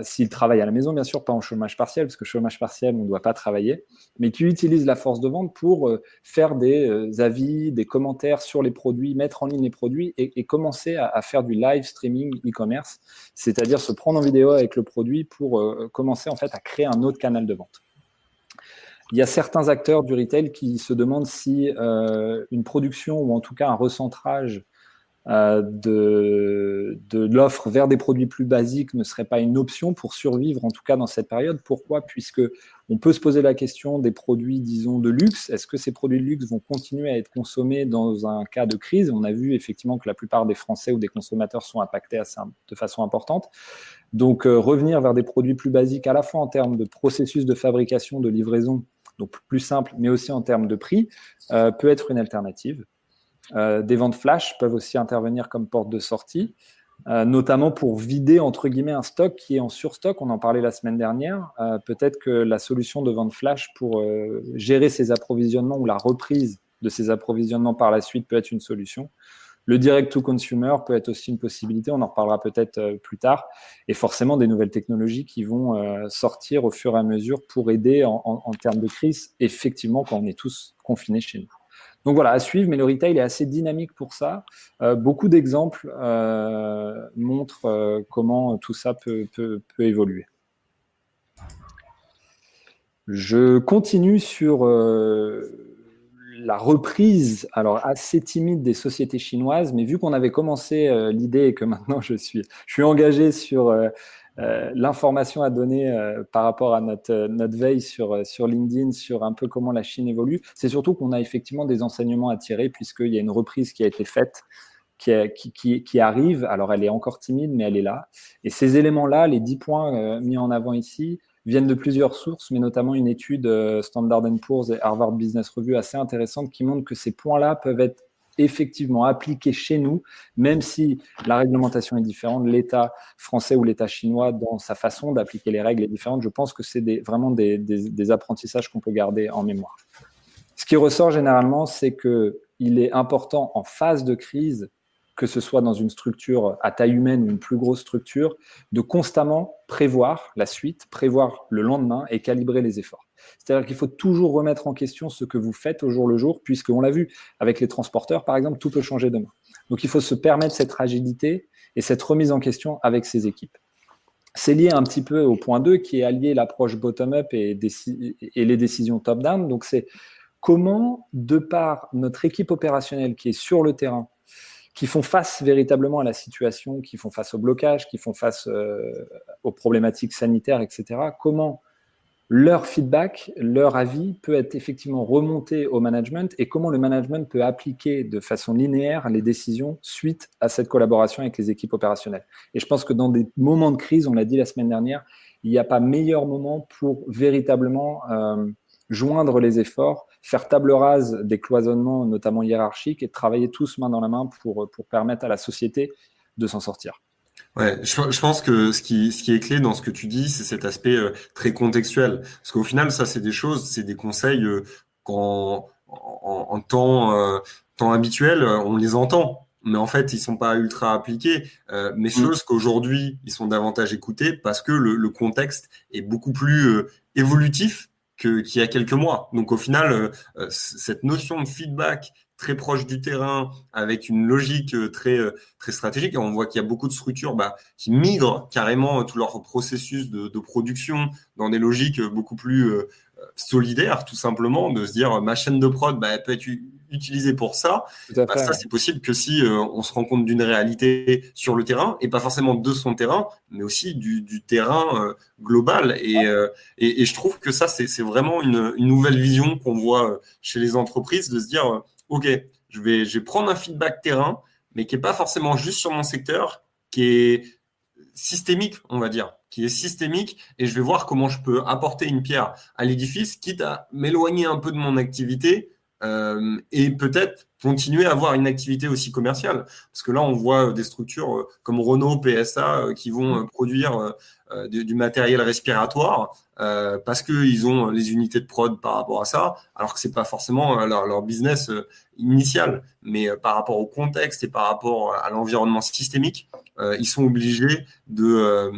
s'ils travaillent à la maison, bien sûr, pas en chômage partiel, parce que chômage partiel, on ne doit pas travailler, mais qui utilisent la force de vente pour faire des avis, des commentaires sur les produits, mettre en ligne les produits et commencer à faire du live streaming e-commerce, c'est-à-dire se prendre en vidéo avec le produit pour commencer en fait à créer un autre canal de vente. Il y a certains acteurs du retail qui se demandent si une production ou en tout cas un recentrage de l'offre vers des produits plus basiques ne serait pas une option pour survivre, en tout cas dans cette période. Pourquoi ? Puisque on peut se poser la question des produits, disons, de luxe. Est-ce que ces produits de luxe vont continuer à être consommés dans un cas de crise ? On a vu effectivement que la plupart des Français ou des consommateurs sont impactés de façon importante. Donc, revenir vers des produits plus basiques, à la fois en termes de processus de fabrication, de livraison, donc plus simple, mais aussi en termes de prix, peut être une alternative. Des ventes flash peuvent aussi intervenir comme porte de sortie, notamment pour vider, entre guillemets, un stock qui est en surstock. On en parlait la semaine dernière. Peut-être que la solution de vente flash pour gérer ses approvisionnements ou la reprise de ces approvisionnements par la suite peut être une solution. Le direct-to-consumer peut être aussi une possibilité, on en reparlera peut-être plus tard, et forcément des nouvelles technologies qui vont sortir au fur et à mesure pour aider en termes de crise, effectivement, quand on est tous confinés chez nous. Donc voilà, à suivre, mais le retail est assez dynamique pour ça. Beaucoup d'exemples montrent comment tout ça peut évoluer. Je continue sur la reprise, alors assez timide des sociétés chinoises, mais vu qu'on avait commencé l'idée et que maintenant je suis engagé sur l'information à donner par rapport à notre veille sur LinkedIn, sur un peu comment la Chine évolue, c'est surtout qu'on a effectivement des enseignements à tirer puisqu'il y a une reprise qui a été faite, qui arrive. Alors, elle est encore timide, mais elle est là. Et ces éléments-là, les 10 points mis en avant ici, viennent de plusieurs sources, mais notamment une étude Standard & Poor's et Harvard Business Review assez intéressante qui montre que ces points-là peuvent être effectivement appliqués chez nous, même si la réglementation est différente, l'État français ou l'État chinois, dans sa façon d'appliquer les règles est différente. Je pense que c'est vraiment des apprentissages qu'on peut garder en mémoire. Ce qui ressort généralement, c'est qu'il est important en phase de crise, que ce soit dans une structure à taille humaine ou une plus grosse structure, de constamment prévoir la suite, prévoir le lendemain et calibrer les efforts. C'est-à-dire qu'il faut toujours remettre en question ce que vous faites au jour le jour, puisqu'on l'a vu avec les transporteurs, par exemple, tout peut changer demain. Donc, il faut se permettre cette agilité et cette remise en question avec ses équipes. C'est lié un petit peu au point 2, qui est allié l'approche bottom-up et les décisions top-down. Donc, c'est comment, de par notre équipe opérationnelle qui est sur le terrain, qui font face véritablement à la situation, qui font face au blocage, qui font face aux problématiques sanitaires, etc. Comment leur feedback, leur avis peut être effectivement remonté au management et comment le management peut appliquer de façon linéaire les décisions suite à cette collaboration avec les équipes opérationnelles. Et je pense que dans des moments de crise, on l'a dit la semaine dernière, il n'y a pas meilleur moment pour véritablement joindre les efforts, faire table rase des cloisonnements, notamment hiérarchiques, et travailler tous main dans la main pour permettre à la société de s'en sortir. Ouais, je pense que ce qui est clé dans ce que tu dis, c'est cet aspect très contextuel. Parce qu'au final, ça, c'est des choses, c'est des conseils en temps habituel, on les entend. Mais en fait, ils sont pas ultra appliqués. Mais chose qu'aujourd'hui, ils sont davantage écoutés parce que le contexte est beaucoup plus évolutif qu'il y a quelques mois. Donc au final, cette notion de feedback très proche du terrain, avec une logique très stratégique. Et on voit qu'il y a beaucoup de structures qui migrent carrément tout leur processus de production dans des logiques beaucoup plus solidaires, tout simplement, de se dire ma chaîne de prod, elle peut être utilisée pour ça. Tout à fait, ça, c'est possible que si on se rend compte d'une réalité sur le terrain, et pas forcément de son terrain, mais aussi du terrain global. Et je trouve que ça, c'est vraiment une nouvelle vision qu'on voit chez les entreprises, de se dire OK, je vais prendre un feedback terrain, mais qui est pas forcément juste sur mon secteur, qui est systémique, on va dire, qui est systémique, et je vais voir comment je peux apporter une pierre à l'édifice, quitte à m'éloigner un peu de mon activité et peut-être continuer à avoir une activité aussi commerciale. Parce que là, on voit des structures comme Renault, PSA, qui vont produire du matériel respiratoire parce qu'ils ont les unités de prod par rapport à ça, alors que c'est pas forcément leur business initial. Mais par rapport au contexte et par rapport à l'environnement systémique, ils sont obligés de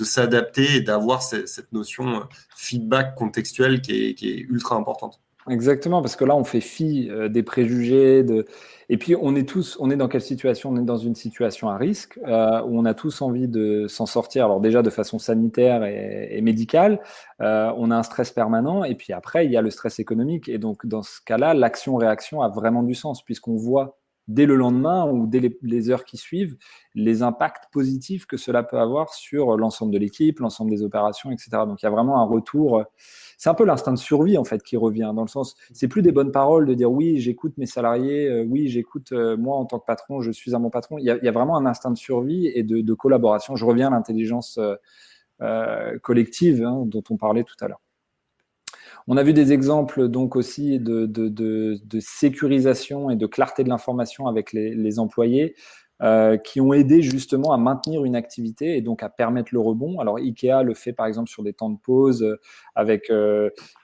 s'adapter et d'avoir cette notion feedback contextuel qui est ultra importante. Exactement, parce que là, on fait fi des préjugés. Et puis, on est dans quelle situation? On est dans une situation à risque où on a tous envie de s'en sortir. Alors déjà, de façon sanitaire et médicale, on a un stress permanent. Et puis après, il y a le stress économique. Et donc, dans ce cas-là, l'action-réaction a vraiment du sens, puisqu'on voit dès le lendemain ou dès les heures qui suivent les impacts positifs que cela peut avoir sur l'ensemble de l'équipe, l'ensemble des opérations, etc. Donc, il y a vraiment un retour. C'est un peu l'instinct de survie en fait qui revient dans le sens, c'est plus des bonnes paroles de dire oui, j'écoute mes salariés, oui, j'écoute moi en tant que patron, je suis à mon patron. Il y a vraiment un instinct de survie et de collaboration. Je reviens à l'intelligence collective dont on parlait tout à l'heure. On a vu des exemples donc aussi de sécurisation et de clarté de l'information avec les employés. Qui ont aidé justement à maintenir une activité et donc à permettre le rebond. Alors Ikea le fait par exemple sur des temps de pause avec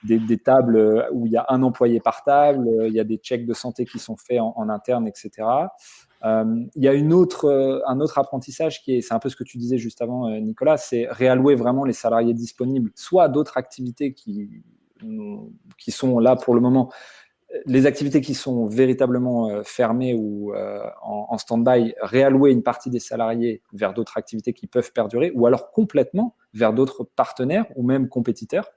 des tables où il y a un employé par table, il y a des checks de santé qui sont faits en interne, etc. Il y a un autre apprentissage c'est un peu ce que tu disais juste avant, Nicolas, c'est réallouer vraiment les salariés disponibles, soit à d'autres activités qui sont là pour le moment. Les activités qui sont véritablement fermées ou en stand-by, réallouer une partie des salariés vers d'autres activités qui peuvent perdurer, ou alors complètement vers d'autres partenaires ou même compétiteurs.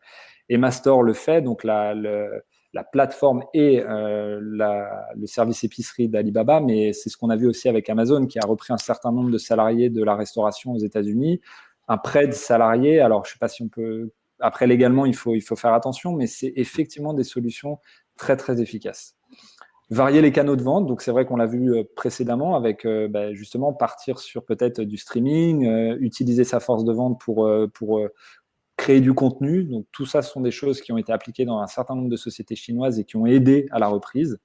Et Mastor le fait, donc la plateforme et le service épicerie d'Alibaba, mais c'est ce qu'on a vu aussi avec Amazon, qui a repris un certain nombre de salariés de la restauration aux États-Unis, un prêt de salariés. Alors, je ne sais pas si on peut... Après, légalement, il faut faire attention, mais c'est effectivement des solutions très, très efficace. Varier les canaux de vente, donc c'est vrai qu'on l'a vu précédemment avec justement partir sur peut-être du streaming, utiliser sa force de vente pour créer du contenu. Donc tout ça, ce sont des choses qui ont été appliquées dans un certain nombre de sociétés chinoises et qui ont aidé à la reprise.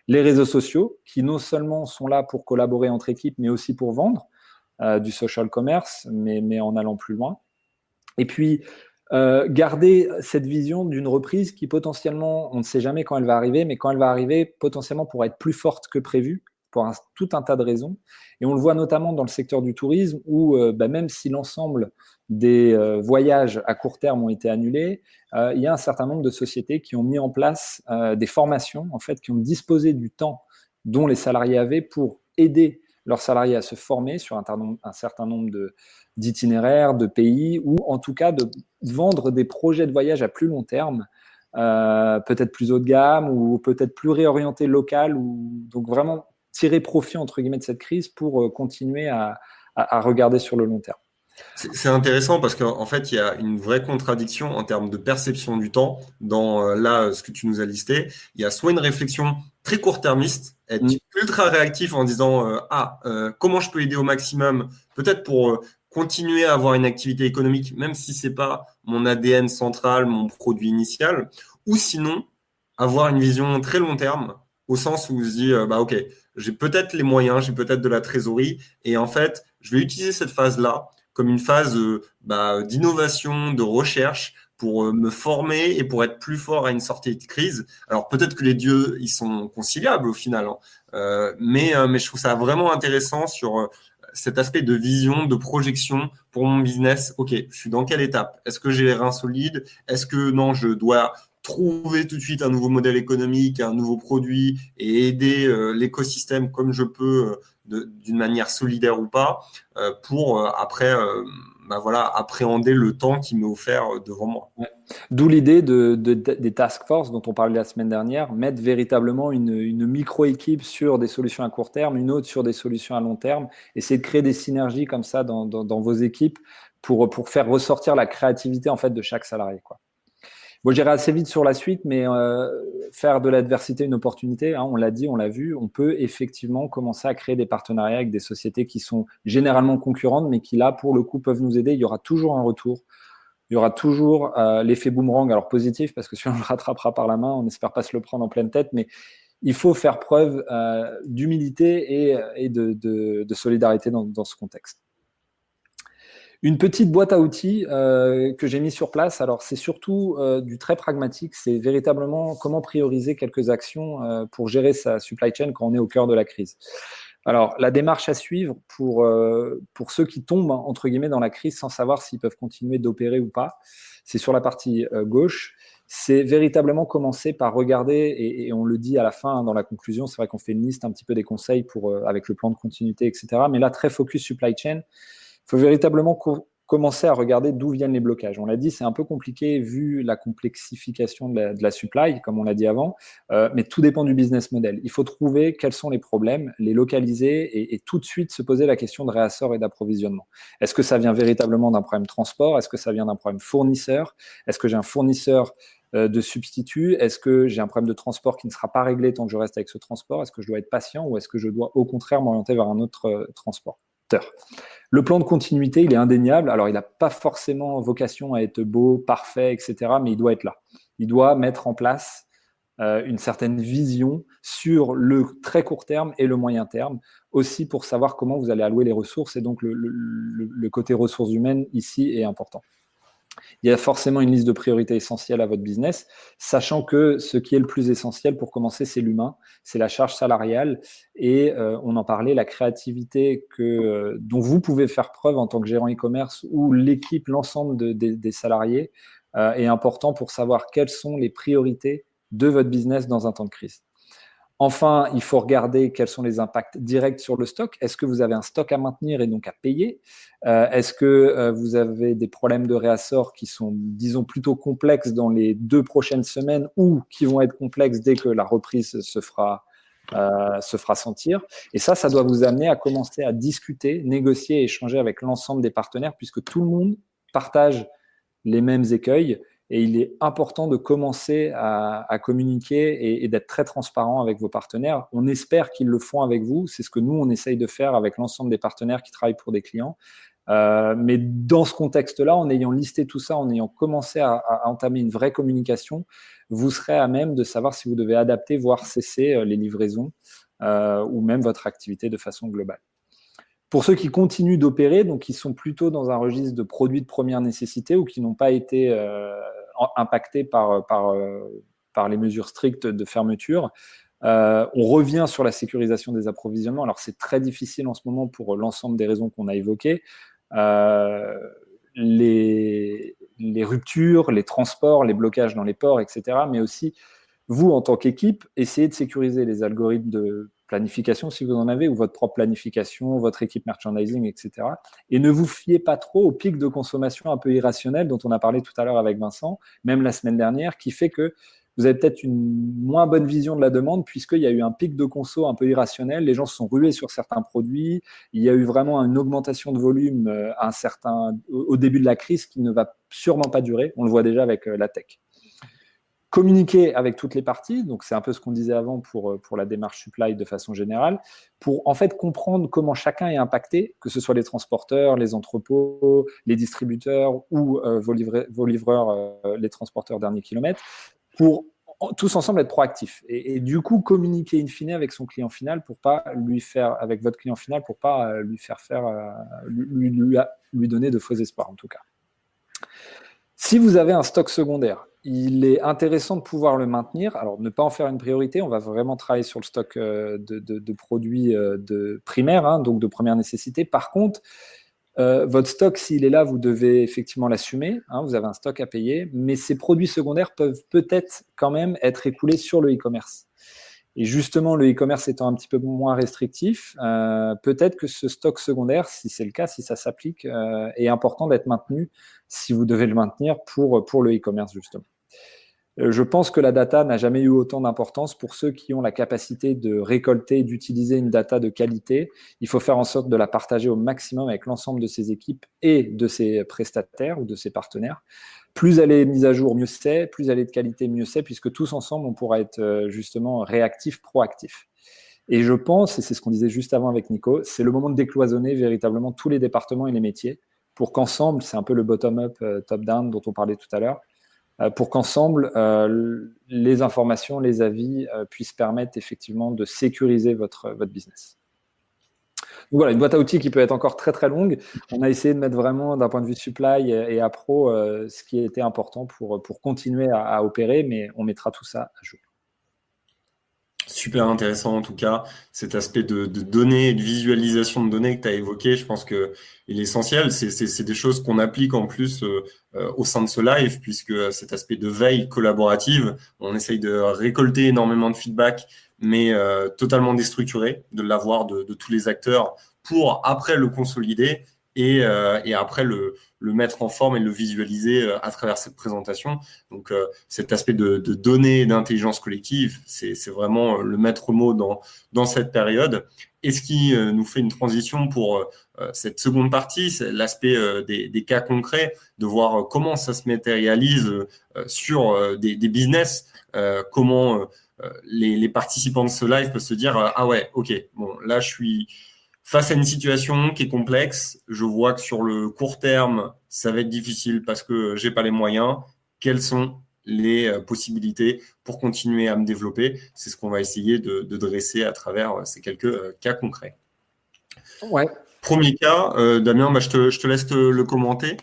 Les réseaux sociaux, qui non seulement sont là pour collaborer entre équipes, mais aussi pour vendre du social commerce, mais en allant plus loin. Et puis, garder cette vision d'une reprise qui potentiellement, on ne sait jamais quand elle va arriver, mais quand elle va arriver, potentiellement pourra être plus forte que prévu pour tout un tas de raisons. Et on le voit notamment dans le secteur du tourisme où même si l'ensemble des voyages à court terme ont été annulés, il y a un certain nombre de sociétés qui ont mis en place des formations, en fait, qui ont disposé du temps dont les salariés avaient pour aider leurs salariés à se former sur un certain nombre d'itinéraires, de pays, ou en tout cas de vendre des projets de voyage à plus long terme, peut-être plus haut de gamme ou peut-être plus réorientés local. Donc vraiment tirer profit, entre guillemets, de cette crise pour continuer à regarder sur le long terme. C'est intéressant parce qu'en fait, il y a une vraie contradiction en termes de perception du temps dans ce que tu nous as listé. Il y a soit une réflexion très court-termiste, être ultra réactif en disant comment je peux aider au maximum, peut-être pour continuer à avoir une activité économique, même si c'est pas mon ADN central, mon produit initial, ou sinon avoir une vision très long terme, au sens où on se dit ok, j'ai peut-être les moyens, j'ai peut-être de la trésorerie, et en fait, je vais utiliser cette phase-là comme une phase d'innovation, de recherche pour me former et pour être plus fort à une sortie de crise. Alors peut-être que les dieux, ils sont conciliables au final, mais je trouve ça vraiment intéressant sur cet aspect de vision, de projection pour mon business. Ok, je suis dans quelle étape? Est-ce que j'ai les reins solides? Est-ce que non, je dois trouver tout de suite un nouveau modèle économique, un nouveau produit et aider l'écosystème comme je peux d'une manière solidaire ou pas pour après appréhender le temps qui m'est offert devant moi. Ouais. D'où l'idée des task force dont on parlait la semaine dernière, mettre véritablement une micro-équipe sur des solutions à court terme, une autre sur des solutions à long terme, essayer de créer des synergies comme ça dans vos équipes pour faire ressortir la créativité en fait de chaque salarié, quoi. Bon, j'irai assez vite sur la suite, mais faire de l'adversité une opportunité, on l'a dit, on l'a vu, on peut effectivement commencer à créer des partenariats avec des sociétés qui sont généralement concurrentes, mais qui là, pour le coup, peuvent nous aider. Il y aura toujours un retour. Il y aura toujours l'effet boomerang, alors positif, parce que si on le rattrapera par la main, on n'espère pas se le prendre en pleine tête, mais il faut faire preuve d'humilité et de solidarité dans ce contexte. Une petite boîte à outils que j'ai mis sur place. Alors, c'est surtout du très pragmatique. C'est véritablement comment prioriser quelques actions pour gérer sa supply chain quand on est au cœur de la crise. Alors, la démarche à suivre pour ceux qui tombent, entre guillemets, dans la crise sans savoir s'ils peuvent continuer d'opérer ou pas, c'est sur la partie gauche. C'est véritablement commencer par regarder, et on le dit à la fin dans la conclusion, c'est vrai qu'on fait une liste un petit peu des conseils avec le plan de continuité, etc. Mais là, très focus supply chain. Il faut véritablement commencer à regarder d'où viennent les blocages. On l'a dit, c'est un peu compliqué vu la complexification de la supply, comme on l'a dit avant, mais tout dépend du business model. Il faut trouver quels sont les problèmes, les localiser et tout de suite se poser la question de réassort et d'approvisionnement. Est-ce que ça vient véritablement d'un problème transport? Est-ce que ça vient d'un problème fournisseur? Est-ce que j'ai un fournisseur de substitut? Est-ce que j'ai un problème de transport qui ne sera pas réglé tant que je reste avec ce transport? Est-ce que je dois être patient ou est-ce que je dois au contraire m'orienter vers un autre transporteur? Le plan de continuité, il est indéniable. Alors, il n'a pas forcément vocation à être beau, parfait, etc., mais il doit être là. Il doit mettre en place une certaine vision sur le très court terme et le moyen terme, aussi pour savoir comment vous allez allouer les ressources. Et donc, le côté ressources humaines ici est important. Il y a forcément une liste de priorités essentielles à votre business, sachant que ce qui est le plus essentiel pour commencer, c'est l'humain, c'est la charge salariale et on en parlait, la créativité dont vous pouvez faire preuve en tant que gérant e-commerce ou l'équipe, l'ensemble des salariés est important pour savoir quelles sont les priorités de votre business dans un temps de crise. Enfin, il faut regarder quels sont les impacts directs sur le stock. Est-ce que vous avez un stock à maintenir et donc à payer? Est-ce que vous avez des problèmes de réassort qui sont, disons, plutôt complexes dans les 2 prochaines semaines ou qui vont être complexes dès que la reprise se fera sentir? Et ça doit vous amener à commencer à discuter, négocier et échanger avec l'ensemble des partenaires puisque tout le monde partage les mêmes écueils. Et il est important de commencer à communiquer et d'être très transparent avec vos partenaires. On espère qu'ils le font avec vous. C'est ce que nous, on essaye de faire avec l'ensemble des partenaires qui travaillent pour des clients. Mais dans ce contexte-là, en ayant listé tout ça, en ayant commencé à entamer une vraie communication, vous serez à même de savoir si vous devez adapter, voire cesser les livraisons ou même votre activité de façon globale. Pour ceux qui continuent d'opérer, donc qui sont plutôt dans un registre de produits de première nécessité ou qui n'ont pas été impactés par les mesures strictes de fermeture, on revient sur la sécurisation des approvisionnements. Alors, c'est très difficile en ce moment pour l'ensemble des raisons qu'on a évoquées. Les ruptures, les transports, les blocages dans les ports, etc. Mais aussi, vous, en tant qu'équipe, essayez de sécuriser les algorithmes de planification, si vous en avez, ou votre propre planification, votre équipe merchandising, etc. Et ne vous fiez pas trop au pic de consommation un peu irrationnel dont on a parlé tout à l'heure avec Vincent, même la semaine dernière, qui fait que vous avez peut-être une moins bonne vision de la demande puisqu'il y a eu un pic de conso un peu irrationnel. Les gens se sont rués sur certains produits. Il y a eu vraiment une augmentation de volume au début de la crise qui ne va sûrement pas durer. On le voit déjà avec la tech. Communiquer avec toutes les parties, donc c'est un peu ce qu'on disait avant pour la démarche supply de façon générale, pour en fait comprendre comment chacun est impacté, que ce soit les transporteurs, les entrepôts, les distributeurs ou vos livreurs, les transporteurs dernier kilomètre, pour tous ensemble être proactifs et du coup communiquer in fine avec son client final pour pas lui faire, avec votre client final, pour pas lui faire lui donner de faux espoirs en tout cas. Si vous avez un stock secondaire, il est intéressant de pouvoir le maintenir. Alors, ne pas en faire une priorité. On va vraiment travailler sur le stock de produits primaires, hein, donc de première nécessité. Par contre, votre stock, s'il est là, vous devez effectivement l'assumer. Hein, vous avez un stock à payer. Mais ces produits secondaires peuvent peut-être quand même être écoulés sur le e-commerce. Et justement, le e-commerce étant un petit peu moins restrictif, peut-être que ce stock secondaire, si c'est le cas, si ça s'applique, est important d'être maintenu si vous devez le maintenir pour le e-commerce, justement. Je pense que la data n'a jamais eu autant d'importance pour ceux qui ont la capacité de récolter et d'utiliser une data de qualité. Il faut faire en sorte de la partager au maximum avec l'ensemble de ses équipes et de ses prestataires ou de ses partenaires. Plus elle est mise à jour, mieux c'est. Plus elle est de qualité, mieux c'est, puisque tous ensemble, on pourra être justement réactifs, proactifs. Et je pense, et c'est ce qu'on disait juste avant avec Nico, c'est le moment de décloisonner véritablement tous les départements et les métiers pour qu'ensemble, c'est un peu le bottom-up, top-down dont on parlait tout à l'heure, pour qu'ensemble, les informations, les avis puissent permettre effectivement de sécuriser votre business. Donc voilà, une boîte à outils qui peut être encore très très longue. On a essayé de mettre vraiment d'un point de vue supply et appro ce qui était important pour continuer à opérer, mais on mettra tout ça à jour. Super intéressant en tout cas, cet aspect de données et de visualisation de données que tu as évoqué, je pense qu'il est essentiel. C'est des choses qu'on applique en plus au sein de ce live, puisque cet aspect de veille collaborative, on essaye de récolter énormément de feedback, mais totalement déstructuré, de l'avoir de tous les acteurs pour après le consolider et après le mettre en forme et le visualiser à travers cette présentation. Donc, cet aspect de données et d'intelligence collective, c'est vraiment le maître mot dans cette période. Et ce qui nous fait une transition pour cette seconde partie, c'est l'aspect des cas concrets, de voir comment ça se matérialise sur des business, comment les participants de ce live peuvent se dire ah ouais, ok, bon, là je suis face à une situation qui est complexe. Je vois que sur le court terme, ça va être difficile parce que j'ai pas les moyens. Quelles sont les possibilités pour continuer à me développer? C'est ce qu'on va essayer de dresser à travers ces quelques cas concrets. Ouais. Premier cas, Damien, je te laisse le commenter.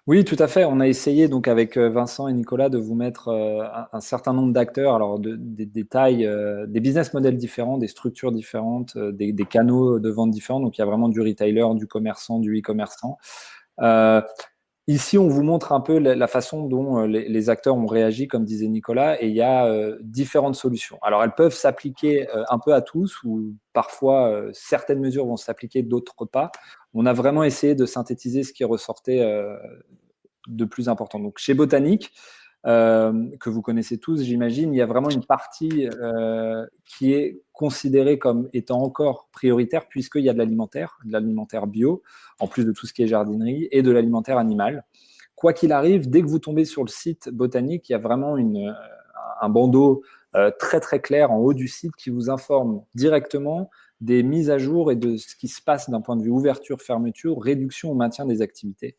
Oui, tout à fait. On a essayé donc avec Vincent et Nicolas de vous mettre un certain nombre d'acteurs, alors des tailles, des business models différents, des structures différentes, des canaux de vente différents. Donc il y a vraiment du retailer, du commerçant, du e-commerçant. Ici, on vous montre un peu la façon dont les acteurs ont réagi, comme disait Nicolas, et il y a différentes solutions. Alors, elles peuvent s'appliquer un peu à tous, ou parfois certaines mesures vont s'appliquer, d'autres pas. On a vraiment essayé de synthétiser ce qui ressortait de plus important. Donc, chez Botanique, que vous connaissez tous, j'imagine, il y a vraiment une partie qui est considérée comme étant encore prioritaire puisqu'il y a de l'alimentaire bio, en plus de tout ce qui est jardinerie, et de l'alimentaire animal. Quoi qu'il arrive, dès que vous tombez sur le site Botanique, il y a vraiment un bandeau très très clair en haut du site qui vous informe directement des mises à jour et de ce qui se passe d'un point de vue ouverture, fermeture, réduction ou maintien des activités,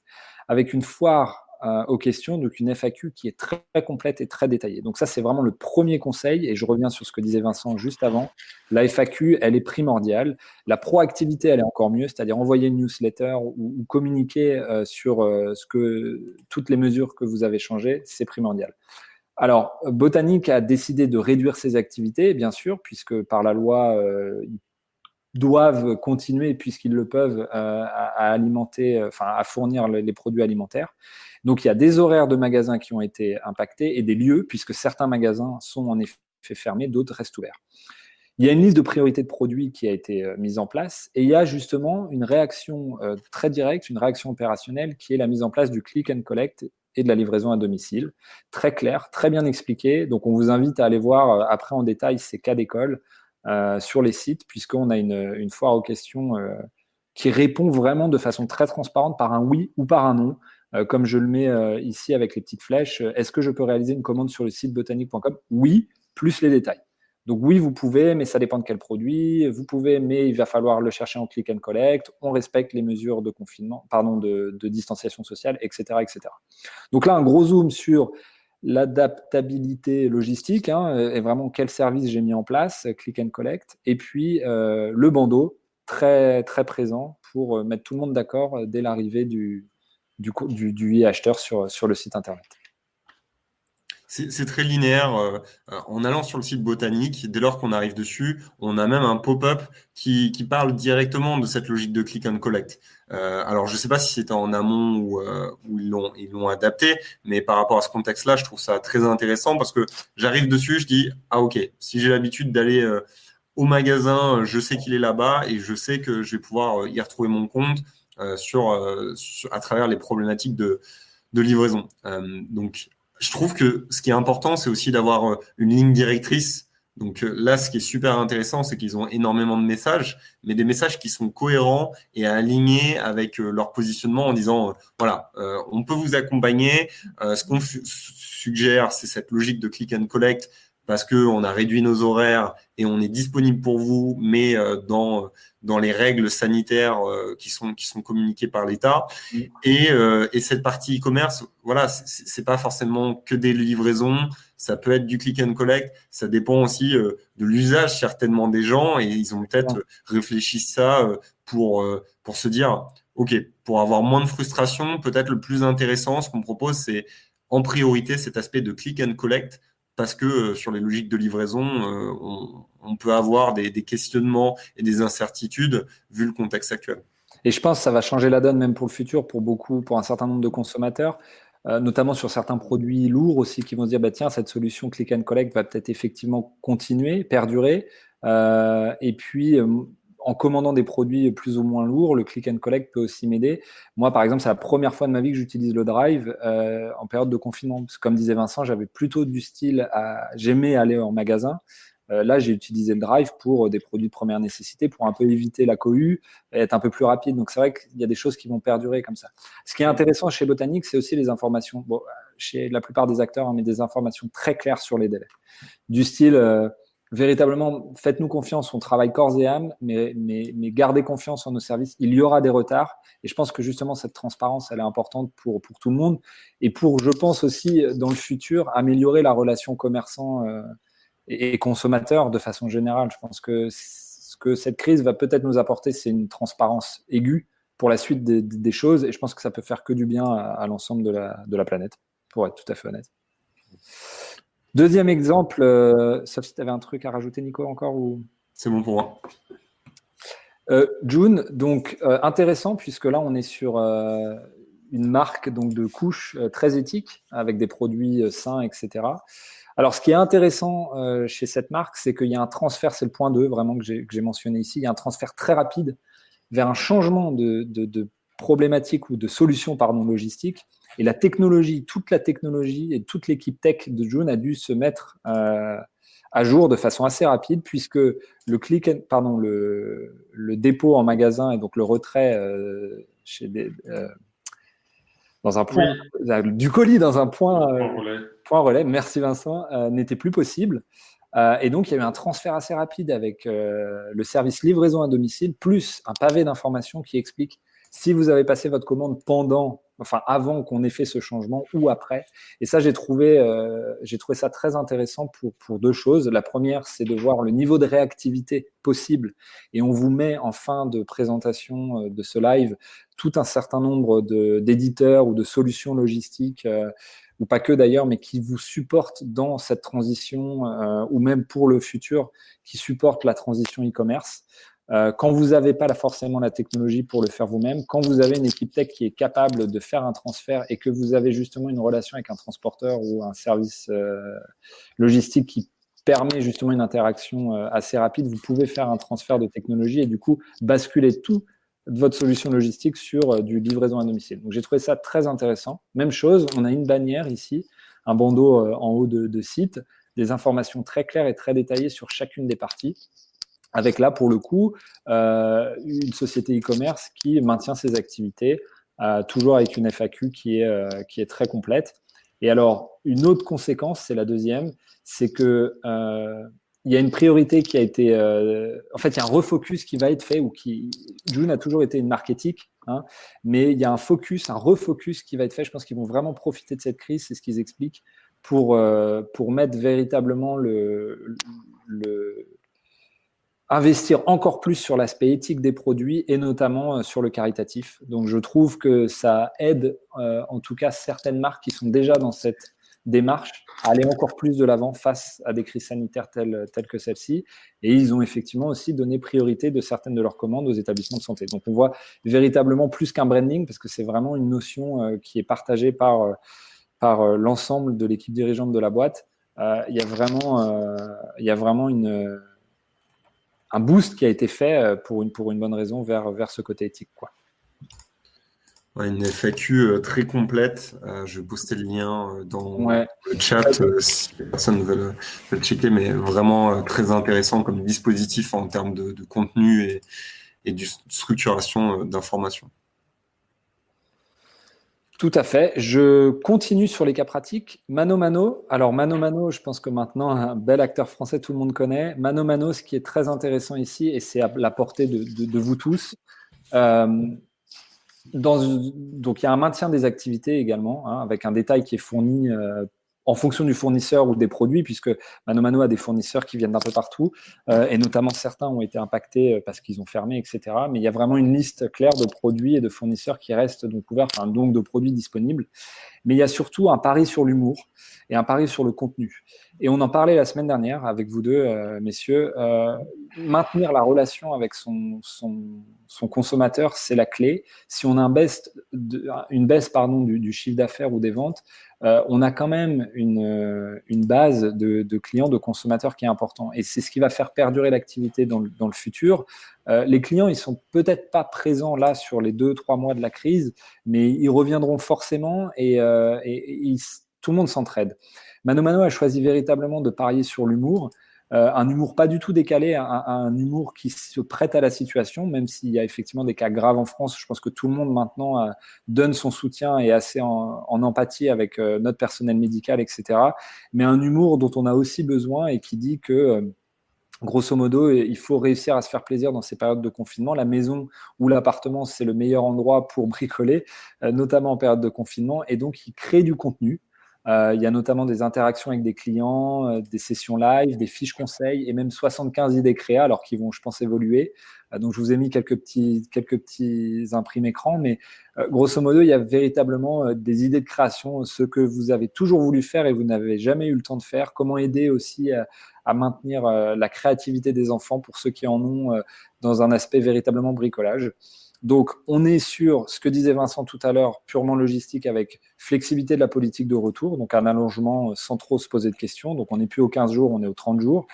avec une foire aux questions, donc une FAQ qui est très, très complète et très détaillée. Donc ça, c'est vraiment le premier conseil, et je reviens sur ce que disait Vincent juste avant. La FAQ, elle est primordiale. La proactivité, elle est encore mieux, c'est-à-dire envoyer une newsletter ou communiquer sur toutes les mesures que vous avez changées, c'est primordial. Alors, Botanique a décidé de réduire ses activités, bien sûr, puisque par la loi, ils doivent continuer, puisqu'ils le peuvent, à alimenter, à fournir les produits alimentaires. Donc, il y a des horaires de magasins qui ont été impactés et des lieux, puisque certains magasins sont en effet fermés, d'autres restent ouverts. Il y a une liste de priorités de produits qui a été mise en place et il y a justement une réaction très directe, une réaction opérationnelle qui est la mise en place du click and collect et de la livraison à domicile. Très clair, très bien expliqué. Donc, on vous invite à aller voir après en détail ces cas d'école sur les sites, puisqu'on a une foire aux questions qui répond vraiment de façon très transparente par un oui ou par un non. Comme je le mets ici avec les petites flèches, est-ce que je peux réaliser une commande sur le site botanique.com? Oui, plus les détails. Donc oui, vous pouvez, mais ça dépend de quel produit. Vous pouvez, mais il va falloir le chercher en click and collect. On respecte les mesures de confinement, de distanciation sociale, etc., etc. Donc là, un gros zoom sur l'adaptabilité logistique, et vraiment quel service j'ai mis en place, click and collect, et puis le bandeau, très, très présent pour mettre tout le monde d'accord dès l'arrivée du e-acheteur sur le site internet. C'est très linéaire. En allant sur le site botanique, dès lors qu'on arrive dessus, on a même un pop-up qui parle directement de cette logique de click and collect. Alors, je ne sais pas si c'était en amont ou ils l'ont adapté, mais par rapport à ce contexte-là, je trouve ça très intéressant parce que j'arrive dessus, je dis, ah ok, si j'ai l'habitude d'aller au magasin, je sais qu'il est là-bas et je sais que je vais pouvoir y retrouver mon compte à travers les problématiques de livraison. Donc, je trouve que ce qui est important, c'est aussi d'avoir une ligne directrice. Donc là, ce qui est super intéressant, c'est qu'ils ont énormément de messages, mais des messages qui sont cohérents et alignés avec leur positionnement en disant, voilà, on peut vous accompagner. Ce qu'on suggère, c'est cette logique de click and collect parce qu'on a réduit nos horaires et on est disponible pour vous, mais dans les règles sanitaires qui sont communiquées par l'État. Et cette partie e-commerce, voilà, c'est pas forcément que des livraisons, ça peut être du click and collect, ça dépend aussi de l'usage certainement des gens et ils ont peut-être réfléchi ça pour se dire, ok, pour avoir moins de frustration, peut-être le plus intéressant, ce qu'on propose, c'est en priorité cet aspect de click and collect parce que sur les logiques de livraison, on peut avoir des questionnements et des incertitudes vu le contexte actuel. Et je pense que ça va changer la donne même pour le futur, pour un certain nombre de consommateurs, notamment sur certains produits lourds aussi, qui vont se dire, bah, tiens, cette solution click and collect va peut-être effectivement continuer, perdurer. Et puis, en commandant des produits plus ou moins lourds, le click and collect peut aussi m'aider. Moi, par exemple, c'est la première fois de ma vie que j'utilise le drive en période de confinement. Parce que, comme disait Vincent, j'avais plutôt du style j'aimais aller en magasin. Là, j'ai utilisé le drive pour des produits de première nécessité, pour un peu éviter la cohue et être un peu plus rapide. Donc, c'est vrai qu'il y a des choses qui vont perdurer comme ça. Ce qui est intéressant chez Botanique, c'est aussi les informations. Bon, chez la plupart des acteurs, mais des informations très claires sur les délais. Du style, véritablement, faites-nous confiance, on travaille corps et âme, mais gardez confiance en nos services. Il y aura des retards. Et je pense que justement, cette transparence, elle est importante pour tout le monde. Et pour, je pense aussi, dans le futur, améliorer la relation commerçant et consommateurs de façon générale. Je pense que ce que cette crise va peut-être nous apporter, c'est une transparence aiguë pour la suite des choses. Et je pense que ça peut faire que du bien à l'ensemble de la planète, pour être tout à fait honnête. Deuxième exemple, sauf si tu avais un truc à rajouter, Nico, encore ou... C'est bon pour moi. June, donc intéressant, puisque là, on est sur une marque donc, de couches très éthique, avec des produits sains, etc. Alors, ce qui est intéressant chez cette marque, c'est qu'il y a un transfert, c'est le point 2 vraiment que j'ai mentionné ici, il y a un transfert très rapide vers un changement de problématique ou de solution logistique. Et la technologie, toute la technologie et toute l'équipe tech de June a dû se mettre à jour de façon assez rapide, puisque le dépôt en magasin et donc le retrait dans un point, du colis dans un point relais, merci Vincent, n'était plus possible. Et donc, il y a eu un transfert assez rapide avec le service livraison à domicile, plus un pavé d'informations qui explique si vous avez passé votre commande avant qu'on ait fait ce changement ou après. Et ça, j'ai trouvé ça très intéressant pour deux choses. La première, c'est de voir le niveau de réactivité possible. Et on vous met en fin de présentation de ce live tout un certain nombre d'éditeurs ou de solutions logistiques, ou pas que d'ailleurs, mais qui vous supportent dans cette transition, ou même pour le futur, qui supportent la transition e-commerce. Quand vous n'avez pas forcément la technologie pour le faire vous-même, quand vous avez une équipe tech qui est capable de faire un transfert et que vous avez justement une relation avec un transporteur ou un service logistique qui permet justement une interaction assez rapide, vous pouvez faire un transfert de technologie et du coup basculer tout de votre solution logistique sur du livraison à domicile. Donc, j'ai trouvé ça très intéressant. Même chose, on a une bannière ici, un bandeau en haut de site, des informations très claires et très détaillées sur chacune des parties. Avec là, pour le coup, une société e-commerce qui maintient ses activités, toujours avec une FAQ qui est très complète. Et alors, une autre conséquence, c'est la deuxième, c'est que il y a une priorité qui a été... en fait, il y a un refocus qui va être fait, June a toujours été une marque éthique, hein, mais il y a un refocus qui va être fait. Je pense qu'ils vont vraiment profiter de cette crise, c'est ce qu'ils expliquent, pour mettre véritablement investir encore plus sur l'aspect éthique des produits et notamment sur le caritatif. Donc, je trouve que ça aide en tout cas certaines marques qui sont déjà dans cette démarche à aller encore plus de l'avant face à des crises sanitaires telles que celle-ci. Et ils ont effectivement aussi donné priorité de certaines de leurs commandes aux établissements de santé. Donc, on voit véritablement plus qu'un branding parce que c'est vraiment une notion qui est partagée par l'ensemble de l'équipe dirigeante de la boîte. Il y a vraiment un boost qui a été fait pour une bonne raison vers ce côté éthique, quoi. Ouais, une FAQ très complète. Je vais poster le lien dans le chat si les personnes veulent checker, mais vraiment très intéressant comme dispositif en termes de contenu et de structuration d'informations. Tout à fait. Je continue sur les cas pratiques. Mano Mano. Alors, Mano Mano, je pense que maintenant, un bel acteur français, tout le monde connaît. Mano Mano, ce qui est très intéressant ici, et c'est à la portée de vous tous, donc, il y a un maintien des activités également, hein, avec un détail qui est fourni en fonction du fournisseur ou des produits, puisque Mano Mano a des fournisseurs qui viennent d'un peu partout, et notamment certains ont été impactés parce qu'ils ont fermé, etc. Mais il y a vraiment une liste claire de produits et de fournisseurs qui restent donc ouverts, enfin, donc de produits disponibles. Mais il y a surtout un pari sur l'humour et un pari sur le contenu. Et on en parlait la semaine dernière avec vous deux, messieurs. Maintenir la relation avec son consommateur, c'est la clé. Si on a une baisse du chiffre d'affaires ou des ventes, on a quand même une base de clients, de consommateurs qui est important. Et c'est ce qui va faire perdurer l'activité dans le futur. Les clients, ils sont peut-être pas présents là sur les 2-3 mois de la crise, mais ils reviendront forcément et tout le monde s'entraide. Mano Mano a choisi véritablement de parier sur l'humour, un humour pas du tout décalé, un humour qui se prête à la situation, même s'il y a effectivement des cas graves en France. Je pense que tout le monde maintenant donne son soutien et est assez en empathie avec notre personnel médical, etc. Mais un humour dont on a aussi besoin et qui dit que grosso modo, il faut réussir à se faire plaisir dans ces périodes de confinement. La maison ou l'appartement, c'est le meilleur endroit pour bricoler, notamment en période de confinement. Et donc, il crée du contenu. Il y a notamment des interactions avec des clients, des sessions live, des fiches conseils et même 75 idées créa, alors qu'ils vont, je pense, évoluer. Donc, je vous ai mis quelques petits imprimes écran, mais grosso modo, il y a véritablement des idées de création, ce que vous avez toujours voulu faire et vous n'avez jamais eu le temps de faire. Comment aider aussi à maintenir la créativité des enfants pour ceux qui en ont dans un aspect véritablement bricolage. Donc, on est sur ce que disait Vincent tout à l'heure, purement logistique avec flexibilité de la politique de retour, donc un allongement sans trop se poser de questions. Donc, on n'est plus aux 15 jours, on est aux 30 jours.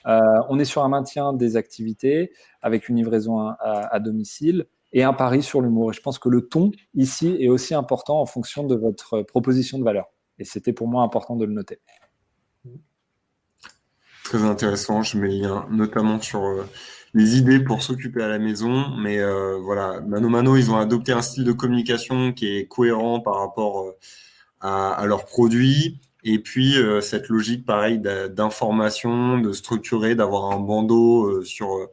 On est sur un maintien des activités avec une livraison à domicile et un pari sur l'humour. Et je pense que le ton, ici, est aussi important en fonction de votre proposition de valeur. Et c'était pour moi important de le noter. Très intéressant, je mets le lien notamment sur les idées pour s'occuper à la maison, mais voilà, Mano Mano, ils ont adopté un style de communication qui est cohérent par rapport à leurs produits, et puis cette logique pareil d'information, de structurer, d'avoir un bandeau sur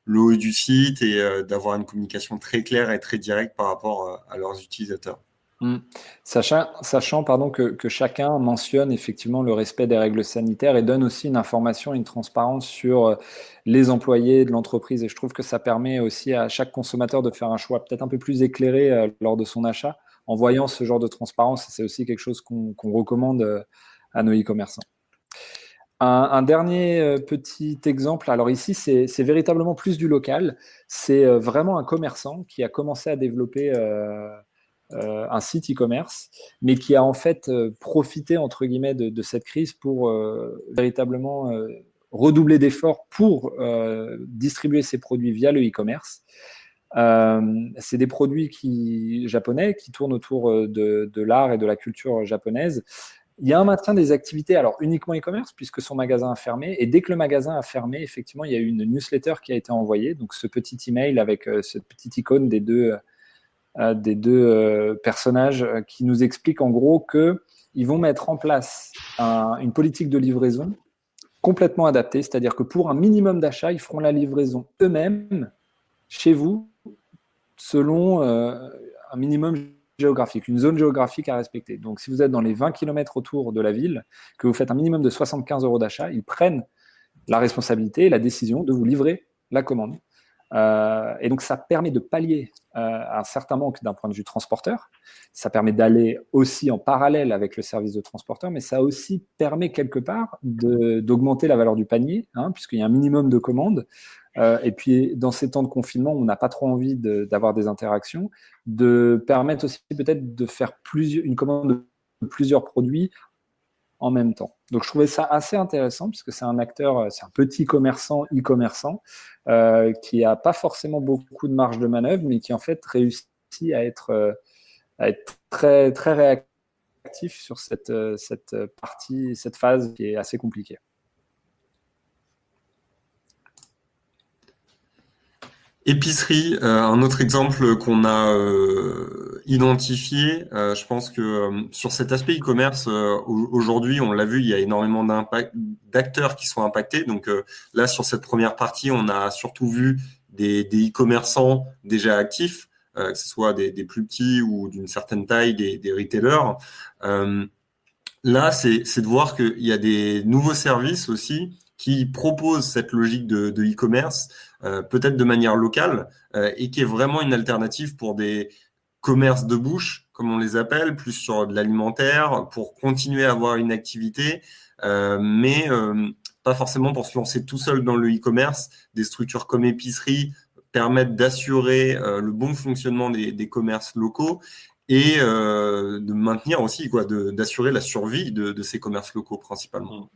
le haut du site et d'avoir une communication très claire et très directe par rapport à leurs utilisateurs. Sachant pardon, que chacun mentionne effectivement le respect des règles sanitaires et donne aussi une information et une transparence sur les employés de l'entreprise. Et je trouve que ça permet aussi à chaque consommateur de faire un choix peut-être un peu plus éclairé lors de son achat en voyant ce genre de transparence. C'est aussi quelque chose qu'on recommande à nos e-commerçants. Un dernier petit exemple, alors ici c'est véritablement plus du local, c'est vraiment un commerçant qui a commencé à développer un site e-commerce, mais qui a en fait profité entre guillemets de cette crise pour véritablement redoubler d'efforts pour distribuer ses produits via le e-commerce. C'est des produits japonais qui tournent autour de l'art et de la culture japonaise. Il y a un maintien des activités, alors uniquement e-commerce, puisque son magasin a fermé. Et dès que le magasin a fermé, effectivement, il y a eu une newsletter qui a été envoyée. Donc, ce petit email avec cette petite icône des deux personnages qui nous expliquent en gros qu'ils vont mettre en place une politique de livraison complètement adaptée. C'est-à-dire que pour un minimum d'achat, ils feront la livraison eux-mêmes chez vous selon un minimum géographique, une zone géographique à respecter. Donc, si vous êtes dans les 20 km autour de la ville, que vous faites un minimum de 75 € d'achat, ils prennent la responsabilité et la décision de vous livrer la commande. Et donc, ça permet de pallier un certain manque d'un point de vue transporteur. Ça permet d'aller aussi en parallèle avec le service de transporteur, mais ça aussi permet quelque part d'augmenter la valeur du panier, puisqu'il y a un minimum de commandes. Et puis, dans ces temps de confinement, on n'a pas trop envie d'avoir des interactions, de permettre aussi peut-être de faire une commande de plusieurs produits en même temps. Donc, je trouvais ça assez intéressant puisque c'est un acteur, c'est un petit e-commerçant qui n'a pas forcément beaucoup de marge de manœuvre, mais qui en fait réussit à être très, très réactif sur cette phase qui est assez compliquée. Épicerie, un autre exemple qu'on a identifié, je pense que sur cet aspect e-commerce, aujourd'hui, on l'a vu, il y a énormément d'acteurs qui sont impactés. Donc là, sur cette première partie, on a surtout vu des e-commerçants déjà actifs, que ce soit des plus petits ou d'une certaine taille, des retailers. Là, c'est de voir qu'il y a des nouveaux services aussi qui proposent cette logique de e-commerce, peut-être de manière locale, et qui est vraiment une alternative pour des commerces de bouche, comme on les appelle, plus sur de l'alimentaire, pour continuer à avoir une activité, mais pas forcément pour se lancer tout seul dans le e-commerce. Des structures comme épicerie permettent d'assurer le bon fonctionnement des commerces locaux et de maintenir aussi, d'assurer la survie de ces commerces locaux principalement.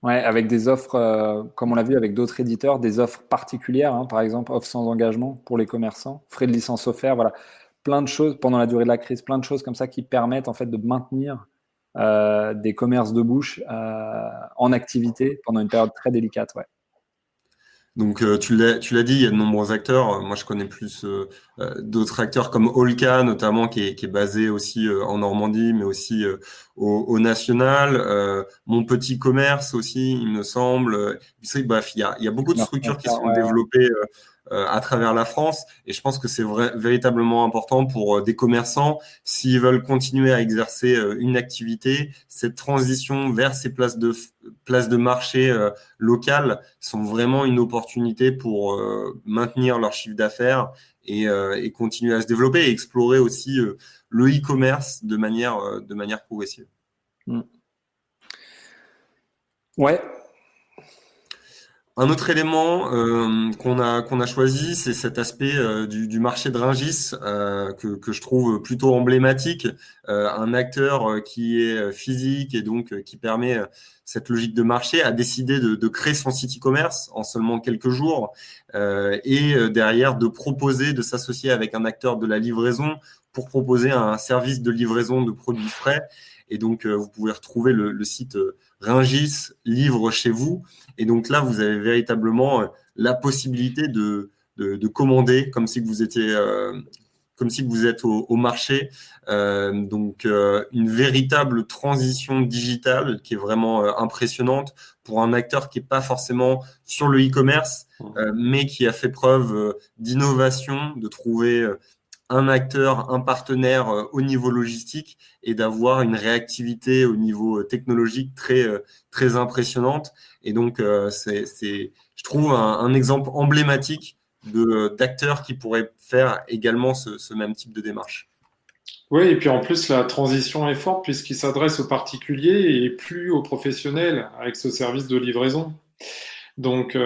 Ouais, avec des offres, comme on l'a vu avec d'autres éditeurs, des offres particulières, par exemple, offre sans engagement pour les commerçants, frais de licence offerts, voilà, plein de choses pendant la durée de la crise, plein de choses comme ça qui permettent en fait de maintenir des commerces de bouche en activité pendant une période très délicate. Ouais. Donc tu l'as dit, il y a de nombreux acteurs. Moi, je connais plus d'autres acteurs comme Olka, notamment, qui est basé aussi en Normandie, mais aussi au national. Mon Petit Commerce aussi, il me semble. Bref, il y a beaucoup de structures qui sont développées à travers la France, et je pense que c'est véritablement important pour des commerçants, s'ils veulent continuer à exercer une activité, cette transition vers ces places de marché locales sont vraiment une opportunité pour maintenir leur chiffre d'affaires et continuer à se développer et explorer aussi le e-commerce de manière progressive. Ouais. Un autre élément qu'on a choisi, c'est cet aspect du marché de Rungis que je trouve plutôt emblématique. Un acteur qui est physique et donc qui permet cette logique de marché a décidé de créer son site e-commerce en seulement quelques jours et derrière de proposer de s'associer avec un acteur de la livraison pour proposer un service de livraison de produits frais. Et donc, vous pouvez retrouver le site Rungis livre chez vous. Et donc là, vous avez véritablement la possibilité de commander comme si vous étiez, comme si vous êtes au marché. Donc, une véritable transition digitale qui est vraiment impressionnante pour un acteur qui est pas forcément sur le e-commerce, mais qui a fait preuve d'innovation, de trouver un acteur, un partenaire au niveau logistique et d'avoir une réactivité au niveau technologique très impressionnante. Et donc, je trouve un exemple emblématique d'acteurs qui pourraient faire également ce même type de démarche. Oui, et puis en plus, la transition est forte puisqu'il s'adresse aux particuliers et plus aux professionnels avec ce service de livraison. Donc,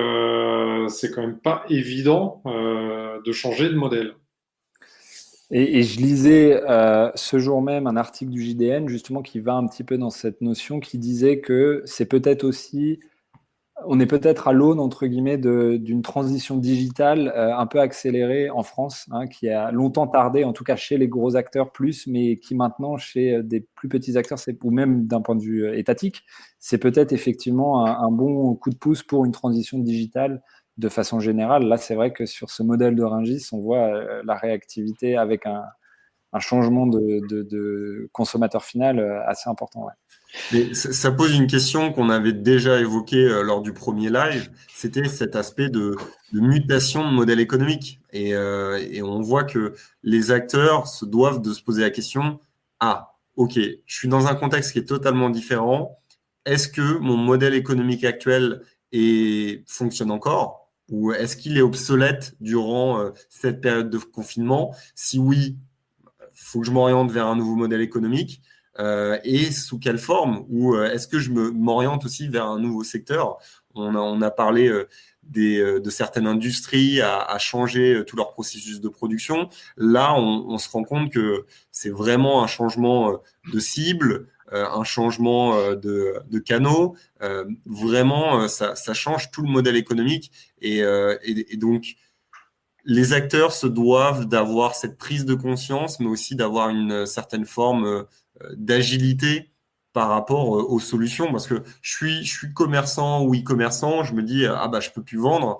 c'est quand même pas évident de changer de modèle. Et je lisais ce jour même un article du JDN justement qui va un petit peu dans cette notion qui disait que c'est peut-être aussi on est peut-être à l'aune, entre guillemets, d'une transition digitale un peu accélérée en France, hein, qui a longtemps tardé, en tout cas chez les gros acteurs plus, mais qui maintenant, chez des plus petits acteurs, ou même d'un point de vue étatique, c'est peut-être effectivement un bon coup de pouce pour une transition digitale de façon générale. Là, c'est vrai que sur ce modèle de Rungis, on voit la réactivité avec un changement de consommateur final assez important. Ouais. Mais ça pose une question qu'on avait déjà évoquée lors du premier live, c'était cet aspect de mutation de modèle économique. Et on voit que les acteurs se doivent de se poser la question, ah, ok, je suis dans un contexte qui est totalement différent. Est-ce que mon modèle économique actuel fonctionne encore? Ou est-ce qu'il est obsolète durant cette période de confinement? Si oui, faut que je m'oriente vers un nouveau modèle économique et sous quelle forme? Ou est-ce que je m'oriente aussi vers un nouveau secteur? On a parlé de certaines industries à changer tout leur processus de production. Là, on se rend compte que c'est vraiment un changement de cible, un changement de canaux. Vraiment, ça change tout le modèle économique. Et donc, les acteurs se doivent d'avoir cette prise de conscience, mais aussi d'avoir une certaine forme d'agilité par rapport aux solutions. Parce que je suis commerçant ou e-commerçant, je me dis, ah bah, je peux plus vendre.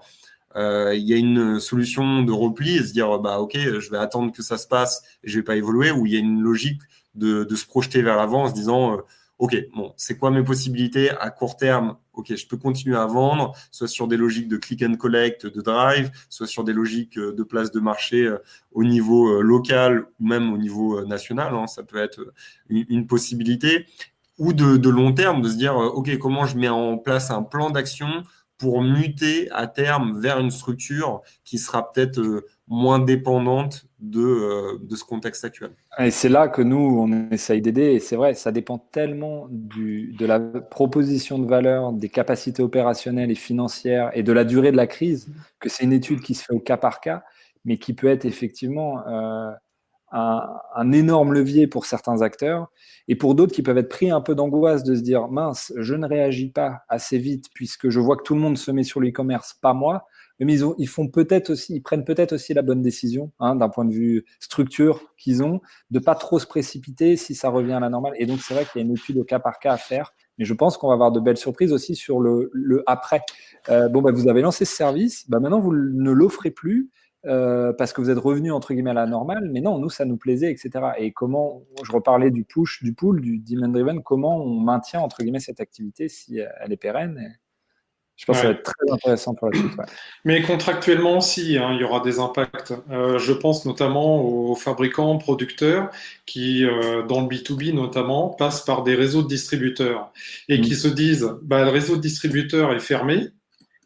Il y a une solution de repli et se dire, bah, ok, je vais attendre que ça se passe et je vais pas évoluer, ou il y a une logique de se projeter vers l'avant en se disant, ok, bon, c'est quoi mes possibilités à court terme? Ok, je peux continuer à vendre, soit sur des logiques de click and collect, de drive, soit sur des logiques de place de marché au niveau local ou même au niveau national. Hein, ça peut être une possibilité. Ou de long terme, de se dire, ok, comment je mets en place un plan d'action pour muter à terme vers une structure qui sera peut-être moins dépendante de ce contexte actuel. Et c'est là que nous, on essaye d'aider. Et c'est vrai, ça dépend tellement de la proposition de valeur, des capacités opérationnelles et financières et de la durée de la crise, que c'est une étude qui se fait au cas par cas, mais qui peut être effectivement un énorme levier pour certains acteurs et pour d'autres qui peuvent être pris un peu d'angoisse de se dire mince, je ne réagis pas assez vite puisque je vois que tout le monde se met sur l'e-commerce, pas moi. Mais ils font peut-être aussi, ils prennent peut-être aussi la bonne décision hein, d'un point de vue structure qu'ils ont, de pas trop se précipiter si ça revient à la normale. Et donc c'est vrai qu'il y a une étude au cas par cas à faire. Mais je pense qu'on va avoir de belles surprises aussi sur le après. Bon, bah, vous avez lancé ce service, bah, maintenant vous ne l'offrez plus. Parce que vous êtes revenu entre guillemets à la normale, mais non, nous ça nous plaisait, etc. Et comment, je reparlais du push, du pull, du demand driven, comment on maintient entre guillemets cette activité si elle est pérenne. Et je pense que ça va Ouais. être très intéressant pour la suite. Ouais. Mais contractuellement aussi, hein, il y aura des impacts. Je pense notamment aux fabricants, producteurs qui, dans le B2B notamment, passent par des réseaux de distributeurs et qui se disent, bah, le réseau de distributeurs est fermé,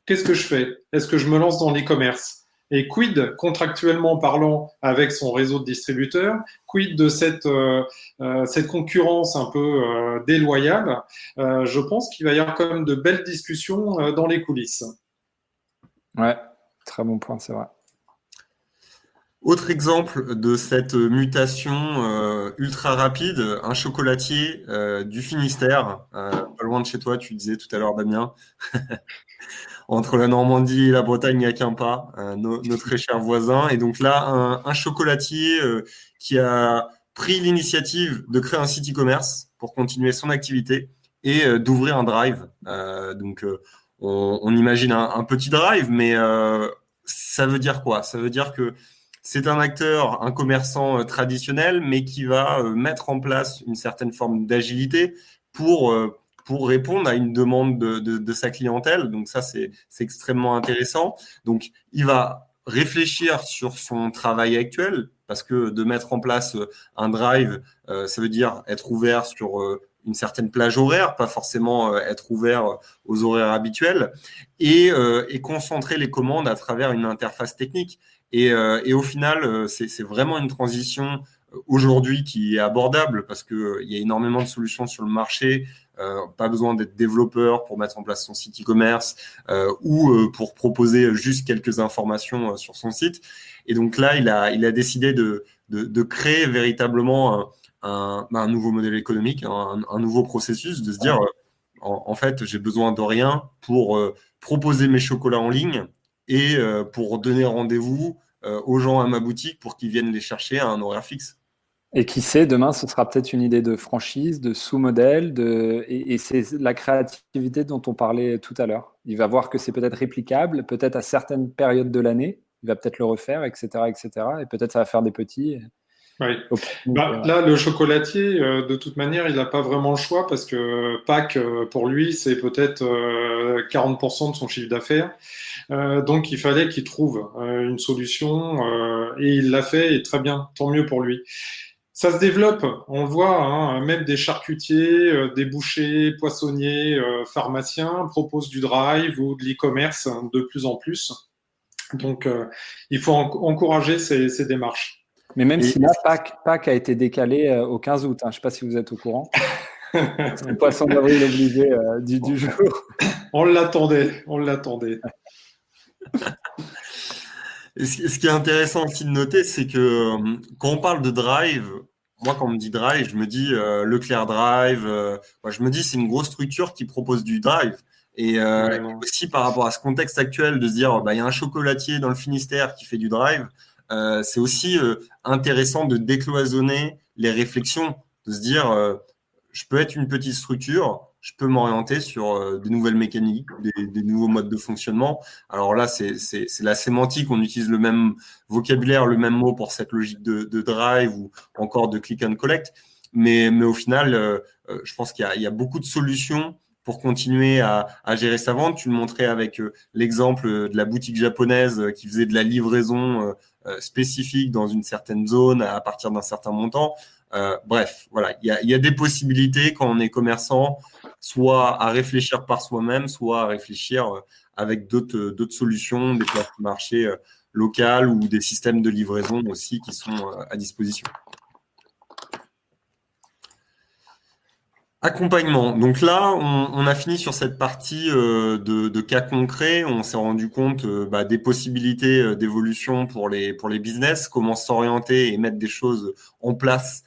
qu'est-ce que je fais? Est-ce que je me lance dans l'e-commerce? Et quid, contractuellement parlant, avec son réseau de distributeurs, quid de cette concurrence un peu déloyale? Je pense qu'il va y avoir quand même de belles discussions dans les coulisses. Ouais, très bon point, c'est vrai. Autre exemple de cette mutation ultra rapide, un chocolatier du Finistère, pas loin de chez toi, tu disais tout à l'heure, Damien, entre la Normandie et la Bretagne, il n'y a qu'un pas, nos très chers voisins. Et donc là, un chocolatier qui a pris l'initiative de créer un site e-commerce pour continuer son activité et d'ouvrir un drive. On imagine un petit drive, mais ça veut dire quoi? Ça veut dire que c'est un acteur, un commerçant traditionnel, mais qui va mettre en place une certaine forme d'agilité pour répondre à une demande de sa clientèle. Donc ça, c'est extrêmement intéressant. Donc, il va réfléchir sur son travail actuel, parce que de mettre en place un drive, ça veut dire être ouvert sur une certaine plage horaire, pas forcément être ouvert aux horaires habituels, et concentrer les commandes à travers une interface technique. Et au final, c'est vraiment une transition aujourd'hui qui est abordable parce qu'il y a énormément de solutions sur le marché. Pas besoin d'être développeur pour mettre en place son site e-commerce ou pour proposer juste quelques informations sur son site. Et donc là, il a décidé de créer véritablement un nouveau modèle économique, un nouveau processus, de se dire en fait, j'ai besoin de rien pour proposer mes chocolats en ligne et pour donner rendez-vous aux gens à ma boutique pour qu'ils viennent les chercher à un horaire fixe. Et qui sait, demain, ce sera peut-être une idée de franchise, de sous-modèle, et c'est la créativité dont on parlait tout à l'heure. Il va voir que c'est peut-être réplicable, peut-être à certaines périodes de l'année, il va peut-être le refaire, etc., etc. Et peut-être ça va faire des petits. Oui. Opportunités, ouais. Là, le chocolatier, de toute manière, il n'a pas vraiment le choix parce que Pâques, pour lui, c'est peut-être 40% de son chiffre d'affaires. Donc, il fallait qu'il trouve une solution et il l'a fait et très bien, tant mieux pour lui. Ça se développe, on le voit, hein, même des charcutiers, des bouchers, poissonniers, pharmaciens proposent du drive ou de l'e-commerce de plus en plus. Donc, il faut encourager ces démarches. Mais même Et si là, Pâques a été décalé au 15 août, hein, je ne sais pas si vous êtes au courant. C'est le poisson d'avril obligé du jour. On l'attendait, on l'attendait. ce qui est intéressant aussi de noter, c'est que quand on parle de drive, moi, quand on me dit drive, je me dis Leclerc Drive. Moi, je me dis c'est une grosse structure qui propose du drive. Et aussi par rapport à ce contexte actuel, de se dire bah, il y a un chocolatier dans le Finistère qui fait du drive, c'est aussi intéressant de décloisonner les réflexions, de se dire je peux être une petite structure, je peux m'orienter sur des nouvelles mécaniques, des nouveaux modes de fonctionnement. Alors là, c'est la sémantique, on utilise le même vocabulaire, le même mot pour cette logique de drive ou encore de click and collect. Mais au final, je pense qu'il y a beaucoup de solutions pour continuer à gérer sa vente. Tu le montrais avec l'exemple de la boutique japonaise qui faisait de la livraison spécifique dans une certaine zone à partir d'un certain montant. Bref, voilà, il y a des possibilités quand on est commerçant, soit à réfléchir par soi-même, soit à réfléchir avec d'autres solutions, des places de marché locales ou des systèmes de livraison aussi qui sont à disposition. Accompagnement. Donc là, on a fini sur cette partie de cas concrets. On s'est rendu compte des possibilités d'évolution pour les business, comment s'orienter et mettre des choses en place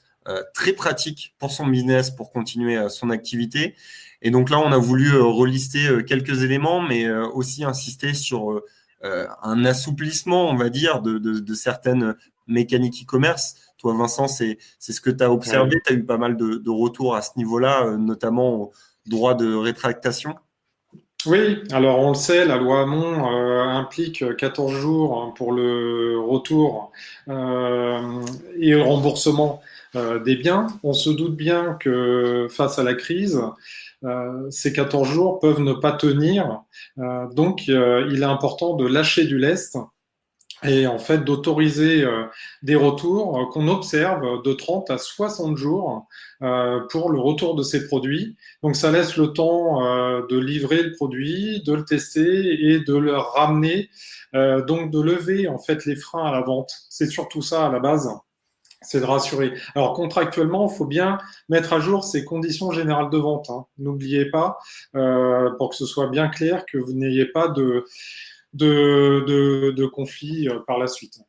très pratiques pour son business, pour continuer son activité. Et donc là, on a voulu relister quelques éléments, mais aussi insister sur un assouplissement, on va dire, de certaines mécaniques e-commerce. Toi, Vincent, c'est ce que tu as observé. Ouais. Tu as eu pas mal de retours à ce niveau-là, notamment au droit de rétractation. Oui, alors on le sait, la loi Hamon implique 14 jours hein, pour le retour et le remboursement des biens. On se doute bien que face à la crise, ces 14 jours peuvent ne pas tenir. Donc, il est important de lâcher du lest et en fait d'autoriser des retours qu'on observe de 30 à 60 jours pour le retour de ces produits. Donc ça laisse le temps de livrer le produit, de le tester et de le ramener, donc de lever en fait les freins à la vente. C'est surtout ça à la base. C'est de rassurer. Alors contractuellement, il faut bien mettre à jour ces conditions générales de vente. Hein. N'oubliez pas, pour que ce soit bien clair, que vous n'ayez pas de conflits par la suite.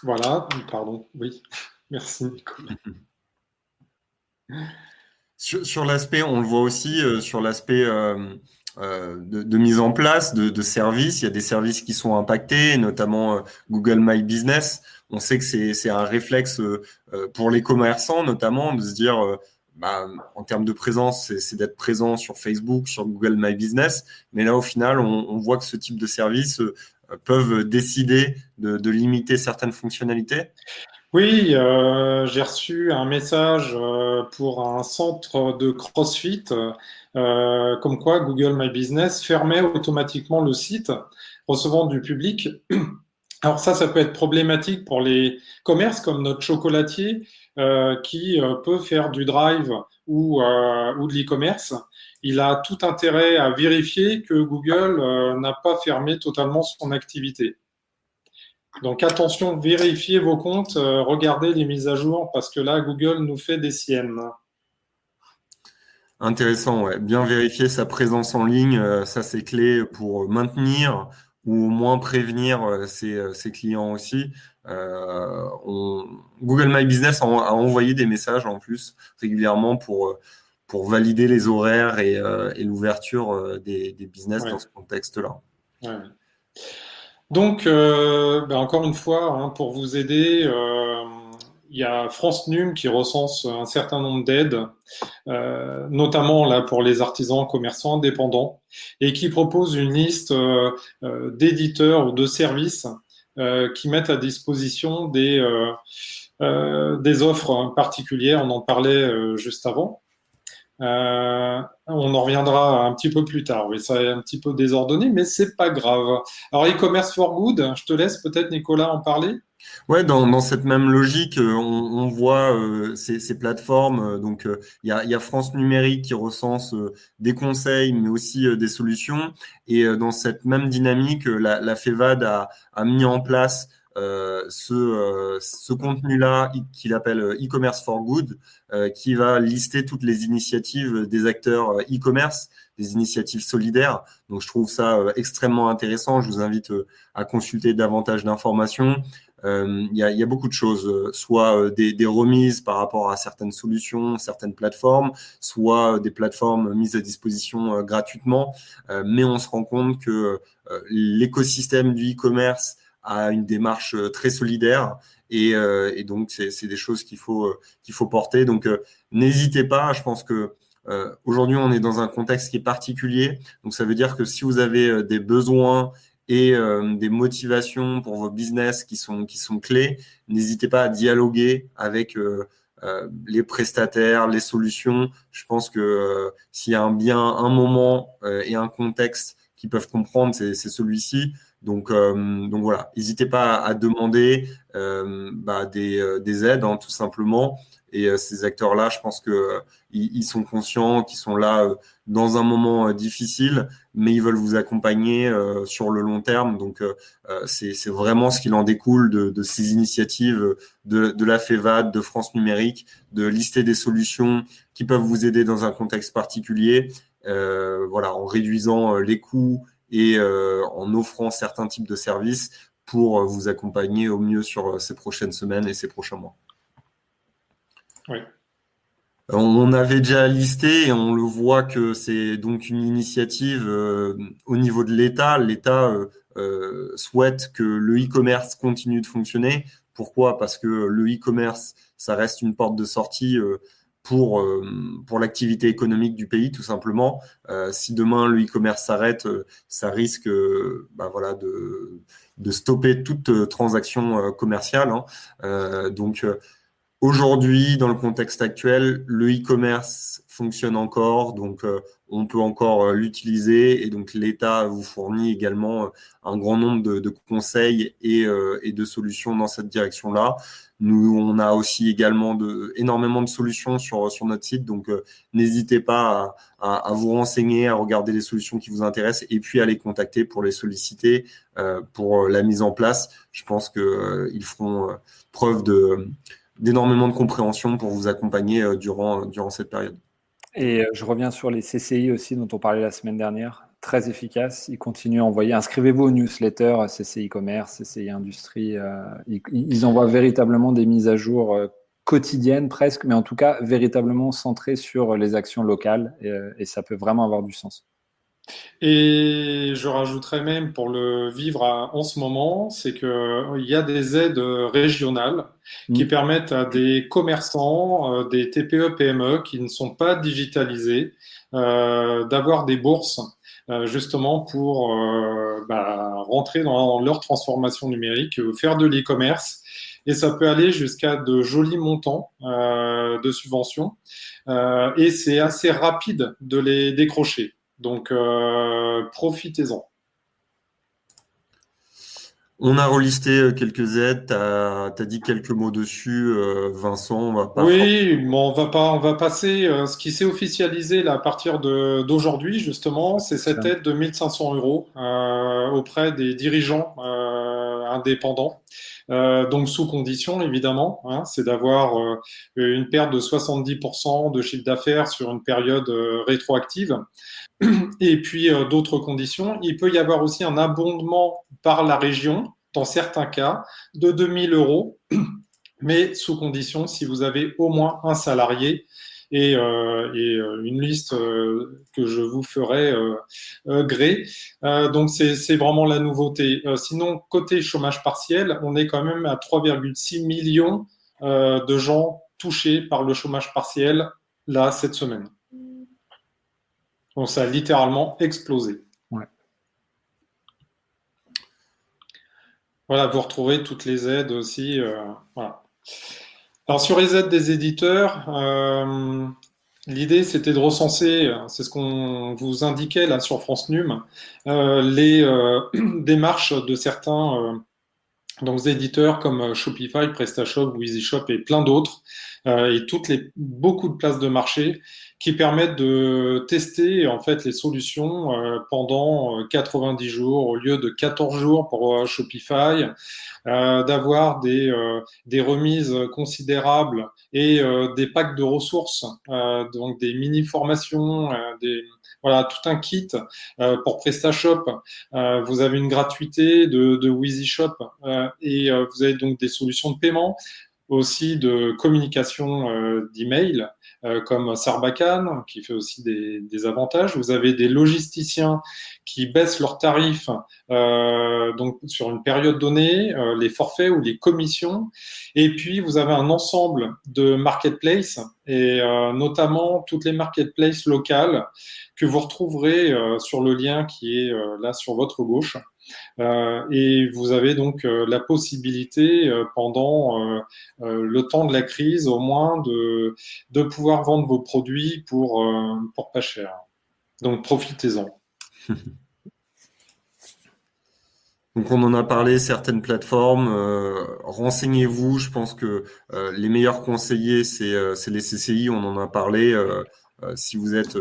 Voilà, pardon, oui, merci Nicolas. Sur l'aspect, on le voit aussi sur l'aspect de mise en place de services. Il y a des services qui sont impactés, notamment Google My Business. On sait que c'est un réflexe pour les commerçants, notamment, de se dire, en termes de présence, c'est d'être présent sur Facebook, sur Google My Business. Mais là, au final, on voit que ce type de services peuvent décider de limiter certaines fonctionnalités. Oui, j'ai reçu un message pour un centre de CrossFit, comme quoi Google My Business fermait automatiquement le site, recevant du public. Alors ça peut être problématique pour les commerces comme notre chocolatier qui peut faire du drive ou de l'e-commerce. Il a tout intérêt à vérifier que Google n'a pas fermé totalement son activité. Donc attention, vérifiez vos comptes, regardez les mises à jour parce que là, Google nous fait des siennes. Intéressant, ouais. Bien vérifier sa présence en ligne, ça c'est clé pour maintenir ou au moins prévenir ses clients aussi. Google My Business a envoyé des messages en plus régulièrement pour valider les horaires et l'ouverture des business Ouais. dans ce contexte-là. Ouais. Donc, encore une fois, hein, pour vous aider, il y a France Num qui recense un certain nombre d'aides, notamment là pour les artisans, commerçants indépendants, et qui propose une liste d'éditeurs ou de services qui mettent à disposition des offres particulières. On en parlait juste avant. On en reviendra un petit peu plus tard. Oui, ça est un petit peu désordonné, mais c'est pas grave. Alors, e-commerce for good, je te laisse peut-être Nicolas en parler. Ouais, dans cette même logique, on voit ces plateformes. Donc, il y a France Numérique qui recense des conseils, mais aussi des solutions. Et dans cette même dynamique, la FEVAD a mis en place ce contenu-là qu'il appelle e-commerce for good, qui va lister toutes les initiatives des acteurs e-commerce, des initiatives solidaires. Donc, je trouve ça extrêmement intéressant. Je vous invite à consulter davantage d'informations. Il y a beaucoup de choses, soit des remises par rapport à certaines solutions, certaines plateformes, soit des plateformes mises à disposition gratuitement. Mais on se rend compte que l'écosystème du e-commerce a une démarche très solidaire et donc c'est des choses qu'il faut porter. Donc n'hésitez pas. Je pense que aujourd'hui on est dans un contexte qui est particulier. Donc ça veut dire que si vous avez des besoins et des motivations pour vos business qui sont clés, n'hésitez pas à dialoguer avec les prestataires, les solutions. Je pense que s'il y a bien un moment et un contexte qu'ils peuvent comprendre, c'est celui-ci. Donc voilà, n'hésitez pas à demander des aides, hein, tout simplement. Et ces acteurs-là, je pense que ils sont conscients qu'ils sont là dans un moment difficile, mais ils veulent vous accompagner sur le long terme. Donc, c'est vraiment ce qu'il en découle de ces initiatives de la FEVAD, de France Numérique, de lister des solutions qui peuvent vous aider dans un contexte particulier, voilà, en réduisant les coûts et en offrant certains types de services pour vous accompagner au mieux sur ces prochaines semaines et ces prochains mois. Oui. On avait déjà listé et on le voit que c'est donc une initiative au niveau de l'État. L'État souhaite que le e-commerce continue de fonctionner. Pourquoi? Parce que le e-commerce, ça reste une porte de sortie pour l'activité économique du pays, tout simplement. Si demain le e-commerce s'arrête, ça risque voilà, de stopper toute transaction commerciale. Hein. Donc, aujourd'hui, dans le contexte actuel, le e-commerce fonctionne encore, donc on peut encore l'utiliser et donc l'État vous fournit également un grand nombre de conseils et de solutions dans cette direction-là. Nous, on a aussi également énormément de solutions sur notre site, donc n'hésitez pas à vous renseigner, à regarder les solutions qui vous intéressent et puis à les contacter pour les solliciter pour la mise en place. Je pense qu'ils feront preuve d'énormément de compréhension pour vous accompagner durant cette période. Et je reviens sur les CCI aussi dont on parlait la semaine dernière. Très efficace. Ils continuent à envoyer. Inscrivez-vous aux newsletters CCI Commerce, CCI Industrie. Ils envoient véritablement des mises à jour quotidiennes presque, mais en tout cas véritablement centrées sur les actions locales et ça peut vraiment avoir du sens. Et je rajouterais même pour le vivre en ce moment, c'est que il y a des aides régionales qui permettent à des commerçants, des TPE, PME qui ne sont pas digitalisés, d'avoir des bourses justement pour rentrer dans leur transformation numérique, faire de l'e-commerce. Et ça peut aller jusqu'à de jolis montants de subventions. Et c'est assez rapide de les décrocher. Donc, profitez-en. On a relisté quelques aides, tu as dit quelques mots dessus, Vincent, on va pas Oui, bon, on va passer. Ce qui s'est officialisé là, à partir d'aujourd'hui, justement, c'est cette aide de 1 500 € auprès des dirigeants indépendants. Donc, sous condition, évidemment, hein, c'est d'avoir une perte de 70% de chiffre d'affaires sur une période rétroactive. Et puis, d'autres conditions. Il peut y avoir aussi un abondement par la région dans certains cas, de 2 000 €, mais sous condition si vous avez au moins un salarié et une liste que je vous ferai gré. Donc, c'est vraiment la nouveauté. Sinon, côté chômage partiel, on est quand même à 3,6 millions de gens touchés par le chômage partiel, là, cette semaine. Donc, ça a littéralement explosé. Ouais. Voilà, vous retrouvez toutes les aides aussi. Voilà. Alors, sur les aides des éditeurs, l'idée, c'était de recenser, c'est ce qu'on vous indiquait là sur France Num, les démarches de certains donc éditeurs comme Shopify, PrestaShop, EasyShop et plein d'autres, et beaucoup de places de marché qui permettent de tester en fait les solutions pendant 90 jours au lieu de 14 jours pour Shopify, d'avoir des remises considérables et des packs de ressources, donc des mini-formations, voilà, tout un kit pour PrestaShop. Vous avez une gratuité de WheezyShop et vous avez donc des solutions de paiement, aussi de communication d'email, comme Sarbacane, qui fait aussi des avantages. Vous avez des logisticiens qui baissent leurs tarifs donc sur une période donnée, les forfaits ou les commissions. Et puis, vous avez un ensemble de marketplaces, et notamment toutes les marketplaces locales que vous retrouverez sur le lien qui est là sur votre gauche. Et vous avez donc la possibilité pendant le temps de la crise au moins de pouvoir vendre vos produits pour pas cher. Donc profitez-en. Donc on en a parlé, certaines plateformes, renseignez-vous, je pense que les meilleurs conseillers, c'est les CCI, on en a parlé. Si vous êtes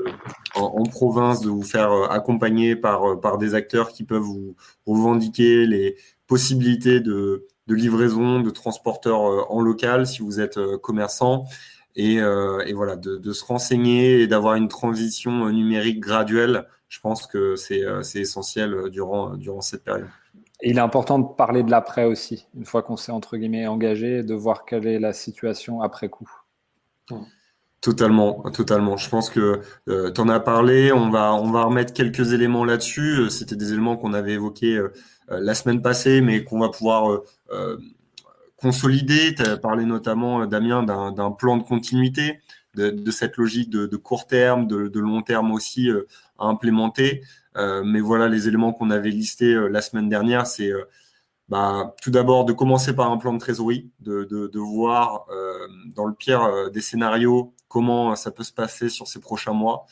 en province, de vous faire accompagner par des acteurs qui peuvent vous revendiquer les possibilités de livraison, de transporteurs en local, si vous êtes commerçant. Et voilà, de se renseigner et d'avoir une transition numérique graduelle, je pense que c'est essentiel durant cette période. Et il est important de parler de l'après aussi, une fois qu'on s'est entre guillemets engagé, de voir quelle est la situation après coup. Totalement, totalement. Je pense que tu en as parlé. On va remettre quelques éléments là-dessus. C'était des éléments qu'on avait évoqués la semaine passée, mais qu'on va pouvoir consolider. Tu as parlé notamment, Damien, d'un plan de continuité, de cette logique de court terme, de long terme aussi à implémenter. Mais voilà, les éléments qu'on avait listés la semaine dernière, c'est tout d'abord de commencer par un plan de trésorerie, de voir dans le pire des scénarios comment ça peut se passer sur ces prochains mois.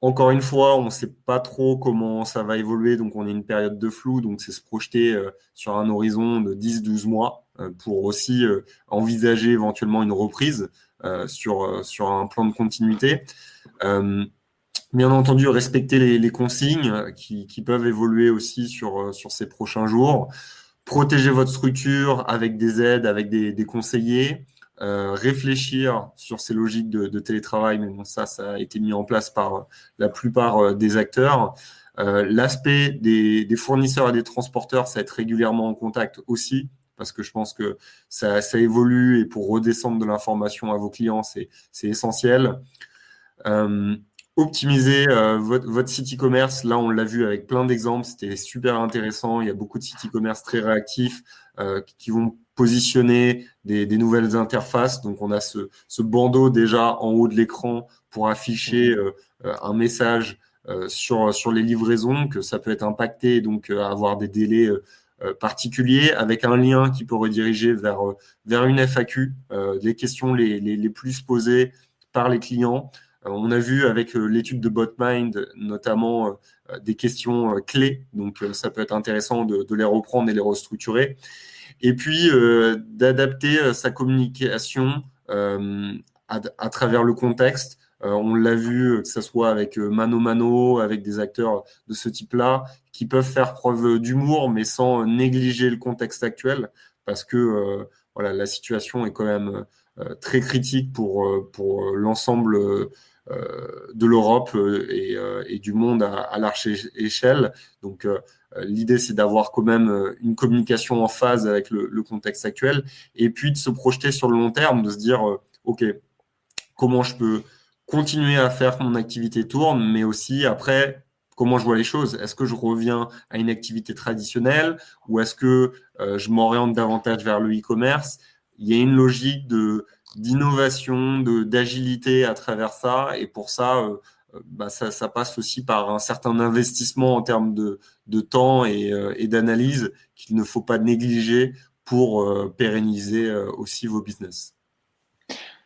Encore une fois, on ne sait pas trop comment ça va évoluer, donc on est une période de flou, donc c'est se projeter sur un horizon de 10-12 mois pour aussi envisager éventuellement une reprise sur un plan de continuité. Bien entendu, respecter les consignes qui peuvent évoluer aussi sur ces prochains jours. Protéger votre structure avec des aides, avec des conseillers. Réfléchir sur ces logiques de télétravail, mais bon, ça a été mis en place par la plupart des acteurs. L'aspect des fournisseurs et des transporteurs, ça va être régulièrement en contact aussi, parce que je pense que ça évolue et pour redescendre de l'information à vos clients, c'est essentiel. Optimiser votre site e-commerce. Là, on l'a vu avec plein d'exemples. C'était super intéressant. Il y a beaucoup de sites e-commerce très réactifs qui vont positionner des nouvelles interfaces. Donc, on a ce bandeau déjà en haut de l'écran pour afficher un message sur les livraisons, que ça peut être impacté, donc avoir des délais particuliers, avec un lien qui peut rediriger vers une FAQ, les questions les plus posées par les clients. On a vu avec l'étude de Botmind notamment des questions clés, donc ça peut être intéressant de les reprendre et les restructurer. Et puis d'adapter sa communication à travers le contexte. On l'a vu, que ce soit avec Mano Mano, avec des acteurs de ce type-là, qui peuvent faire preuve d'humour, mais sans négliger le contexte actuel, parce que voilà, la situation est quand même très critique pour l'ensemble de l'Europe et du monde à large échelle. Donc, l'idée, c'est d'avoir quand même une communication en phase avec le contexte actuel et puis de se projeter sur le long terme, de se dire, OK, comment je peux continuer à faire que mon activité tourne, mais aussi après, comment je vois les choses. Est-ce que je reviens à une activité traditionnelle ou est-ce que je m'oriente davantage vers le e-commerce? Il y a une logique d'innovation, d'agilité à travers ça. Et pour ça, ça passe aussi par un certain investissement en termes de temps et d'analyse qu'il ne faut pas négliger pour pérenniser aussi vos business.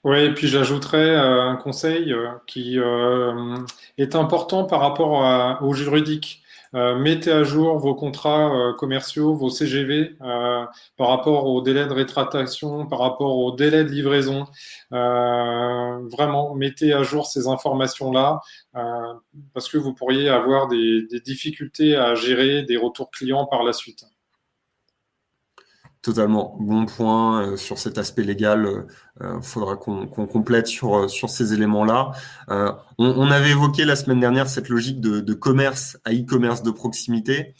Oui, et puis j'ajouterais un conseil qui est important par rapport au juridique. Mettez à jour vos contrats commerciaux, vos CGV, par rapport au délai de rétractation, par rapport au délai de livraison. Vraiment, mettez à jour ces informations-là, parce que vous pourriez avoir des difficultés à gérer des retours clients par la suite. Totalement. Bon point sur cet aspect légal. Faudra qu'on complète sur ces éléments-là. On avait évoqué la semaine dernière cette logique de commerce à e-commerce de proximité.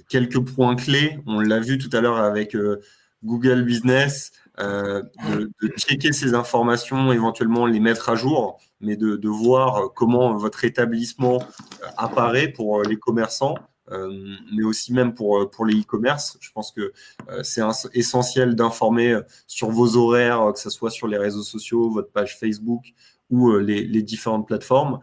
Quelques points clés. On l'a vu tout à l'heure avec Google Business, de checker ces informations, éventuellement les mettre à jour, mais de voir comment votre établissement apparaît pour les commerçants. Mais aussi même pour les e-commerce. Je pense que c'est essentiel d'informer sur vos horaires, que ce soit sur les réseaux sociaux, votre page Facebook ou les différentes plateformes.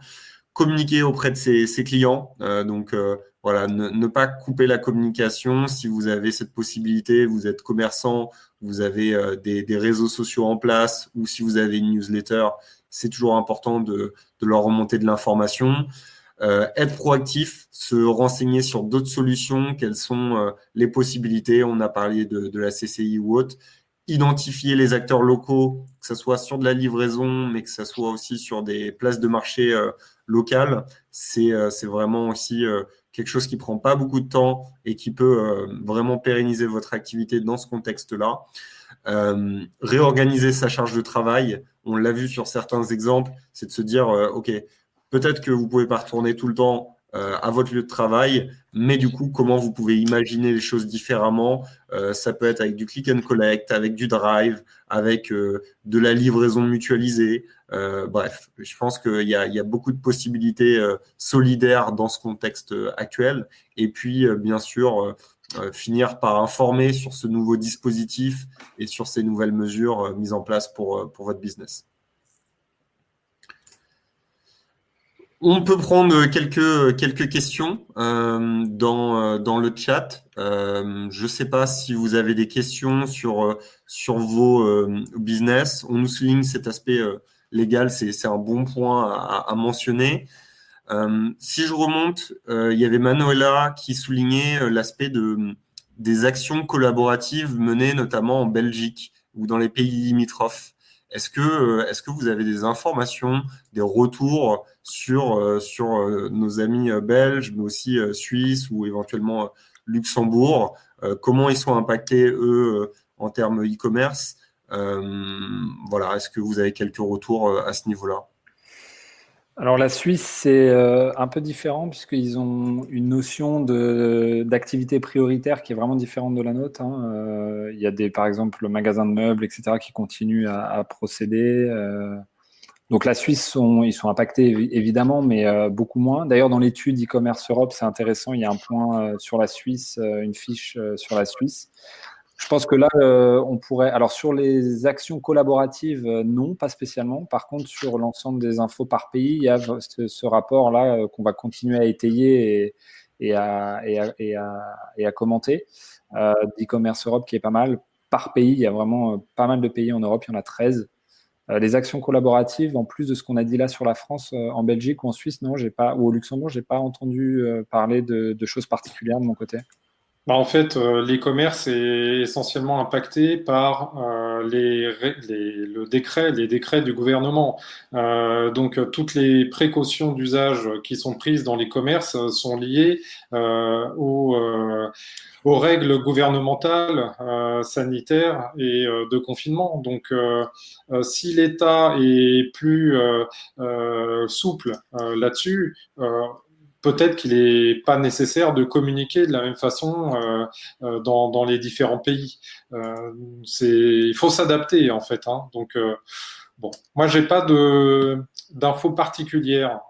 Communiquer auprès de ses clients. Donc, voilà, ne pas couper la communication. Si vous avez cette possibilité, vous êtes commerçant, vous avez des réseaux sociaux en place ou si vous avez une newsletter, c'est toujours important de leur remonter de l'information. Être proactif, se renseigner sur d'autres solutions, quelles sont les possibilités. On a parlé de la CCI ou autre. Identifier les acteurs locaux, que ce soit sur de la livraison, mais que ce soit aussi sur des places de marché locales. C'est vraiment aussi quelque chose qui prend pas beaucoup de temps et qui peut vraiment pérenniser votre activité dans ce contexte-là. Réorganiser sa charge de travail. On l'a vu sur certains exemples, c'est de se dire, OK, peut-être que vous ne pouvez pas retourner tout le temps à votre lieu de travail, mais du coup, comment vous pouvez imaginer les choses différemment. Ça peut être avec du click and collect, avec du drive, avec de la livraison mutualisée. Bref, je pense qu'il y a beaucoup de possibilités solidaires dans ce contexte actuel. Et puis, bien sûr, finir par informer sur ce nouveau dispositif et sur ces nouvelles mesures mises en place pour votre business. On peut prendre quelques questions dans le chat. Je ne sais pas si vous avez des questions sur vos business. On nous souligne cet aspect légal, c'est un bon point à mentionner. Si je remonte, il y avait Manuela qui soulignait l'aspect des actions collaboratives menées notamment en Belgique ou dans les pays limitrophes. Est-ce que vous avez des informations, des retours sur nos amis belges, mais aussi suisses ou éventuellement Luxembourg? Comment ils sont impactés, eux, en termes e-commerce? Voilà, est-ce que vous avez quelques retours à ce niveau-là? Alors la Suisse, c'est un peu différent puisqu'ils ont une notion d'activité prioritaire qui est vraiment différente de la nôtre. Il y a par exemple, le magasin de meubles, etc., qui continuent à procéder. Donc la Suisse, ils sont impactés évidemment, mais beaucoup moins. D'ailleurs, dans l'étude e-commerce Europe, c'est intéressant, il y a un point sur la Suisse, une fiche sur la Suisse. Je pense que là, on pourrait. Alors, sur les actions collaboratives, non, pas spécialement. Par contre, sur l'ensemble des infos par pays, il y a ce rapport-là qu'on va continuer à étayer et à commenter. D'e-commerce Europe qui est pas mal. Par pays, il y a vraiment pas mal de pays en Europe, il y en a 13. Les actions collaboratives, en plus de ce qu'on a dit là sur la France, en Belgique ou en Suisse, non, j'ai pas, ou au Luxembourg, j'ai pas entendu parler de choses particulières de mon côté. En fait, l'e-commerce est essentiellement impacté par les décrets du gouvernement. Donc, toutes les précautions d'usage qui sont prises dans l'e-commerce sont liées aux règles gouvernementales, sanitaires et de confinement. Donc, si l'État est plus souple là-dessus, peut-être qu'il n'est pas nécessaire de communiquer de la même façon dans les différents pays. Il faut s'adapter en fait. Hein. Donc, bon, moi, j'ai pas d'infos particulières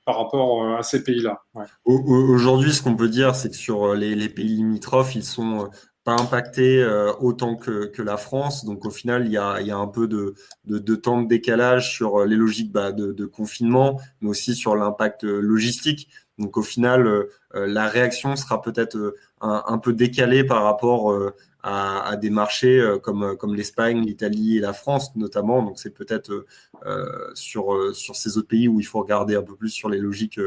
par rapport à ces pays-là. Ouais. Aujourd'hui, ce qu'on peut dire, c'est que sur les pays limitrophes, ils sont pas impactés autant que la France. Donc, au final, il y a un peu de temps de décalage sur les logiques de confinement, mais aussi sur l'impact logistique. Donc, au final, la réaction sera peut-être un peu décalée par rapport à des marchés comme l'Espagne, l'Italie et la France notamment. Donc, c'est peut-être sur ces autres pays où il faut regarder un peu plus sur les logiques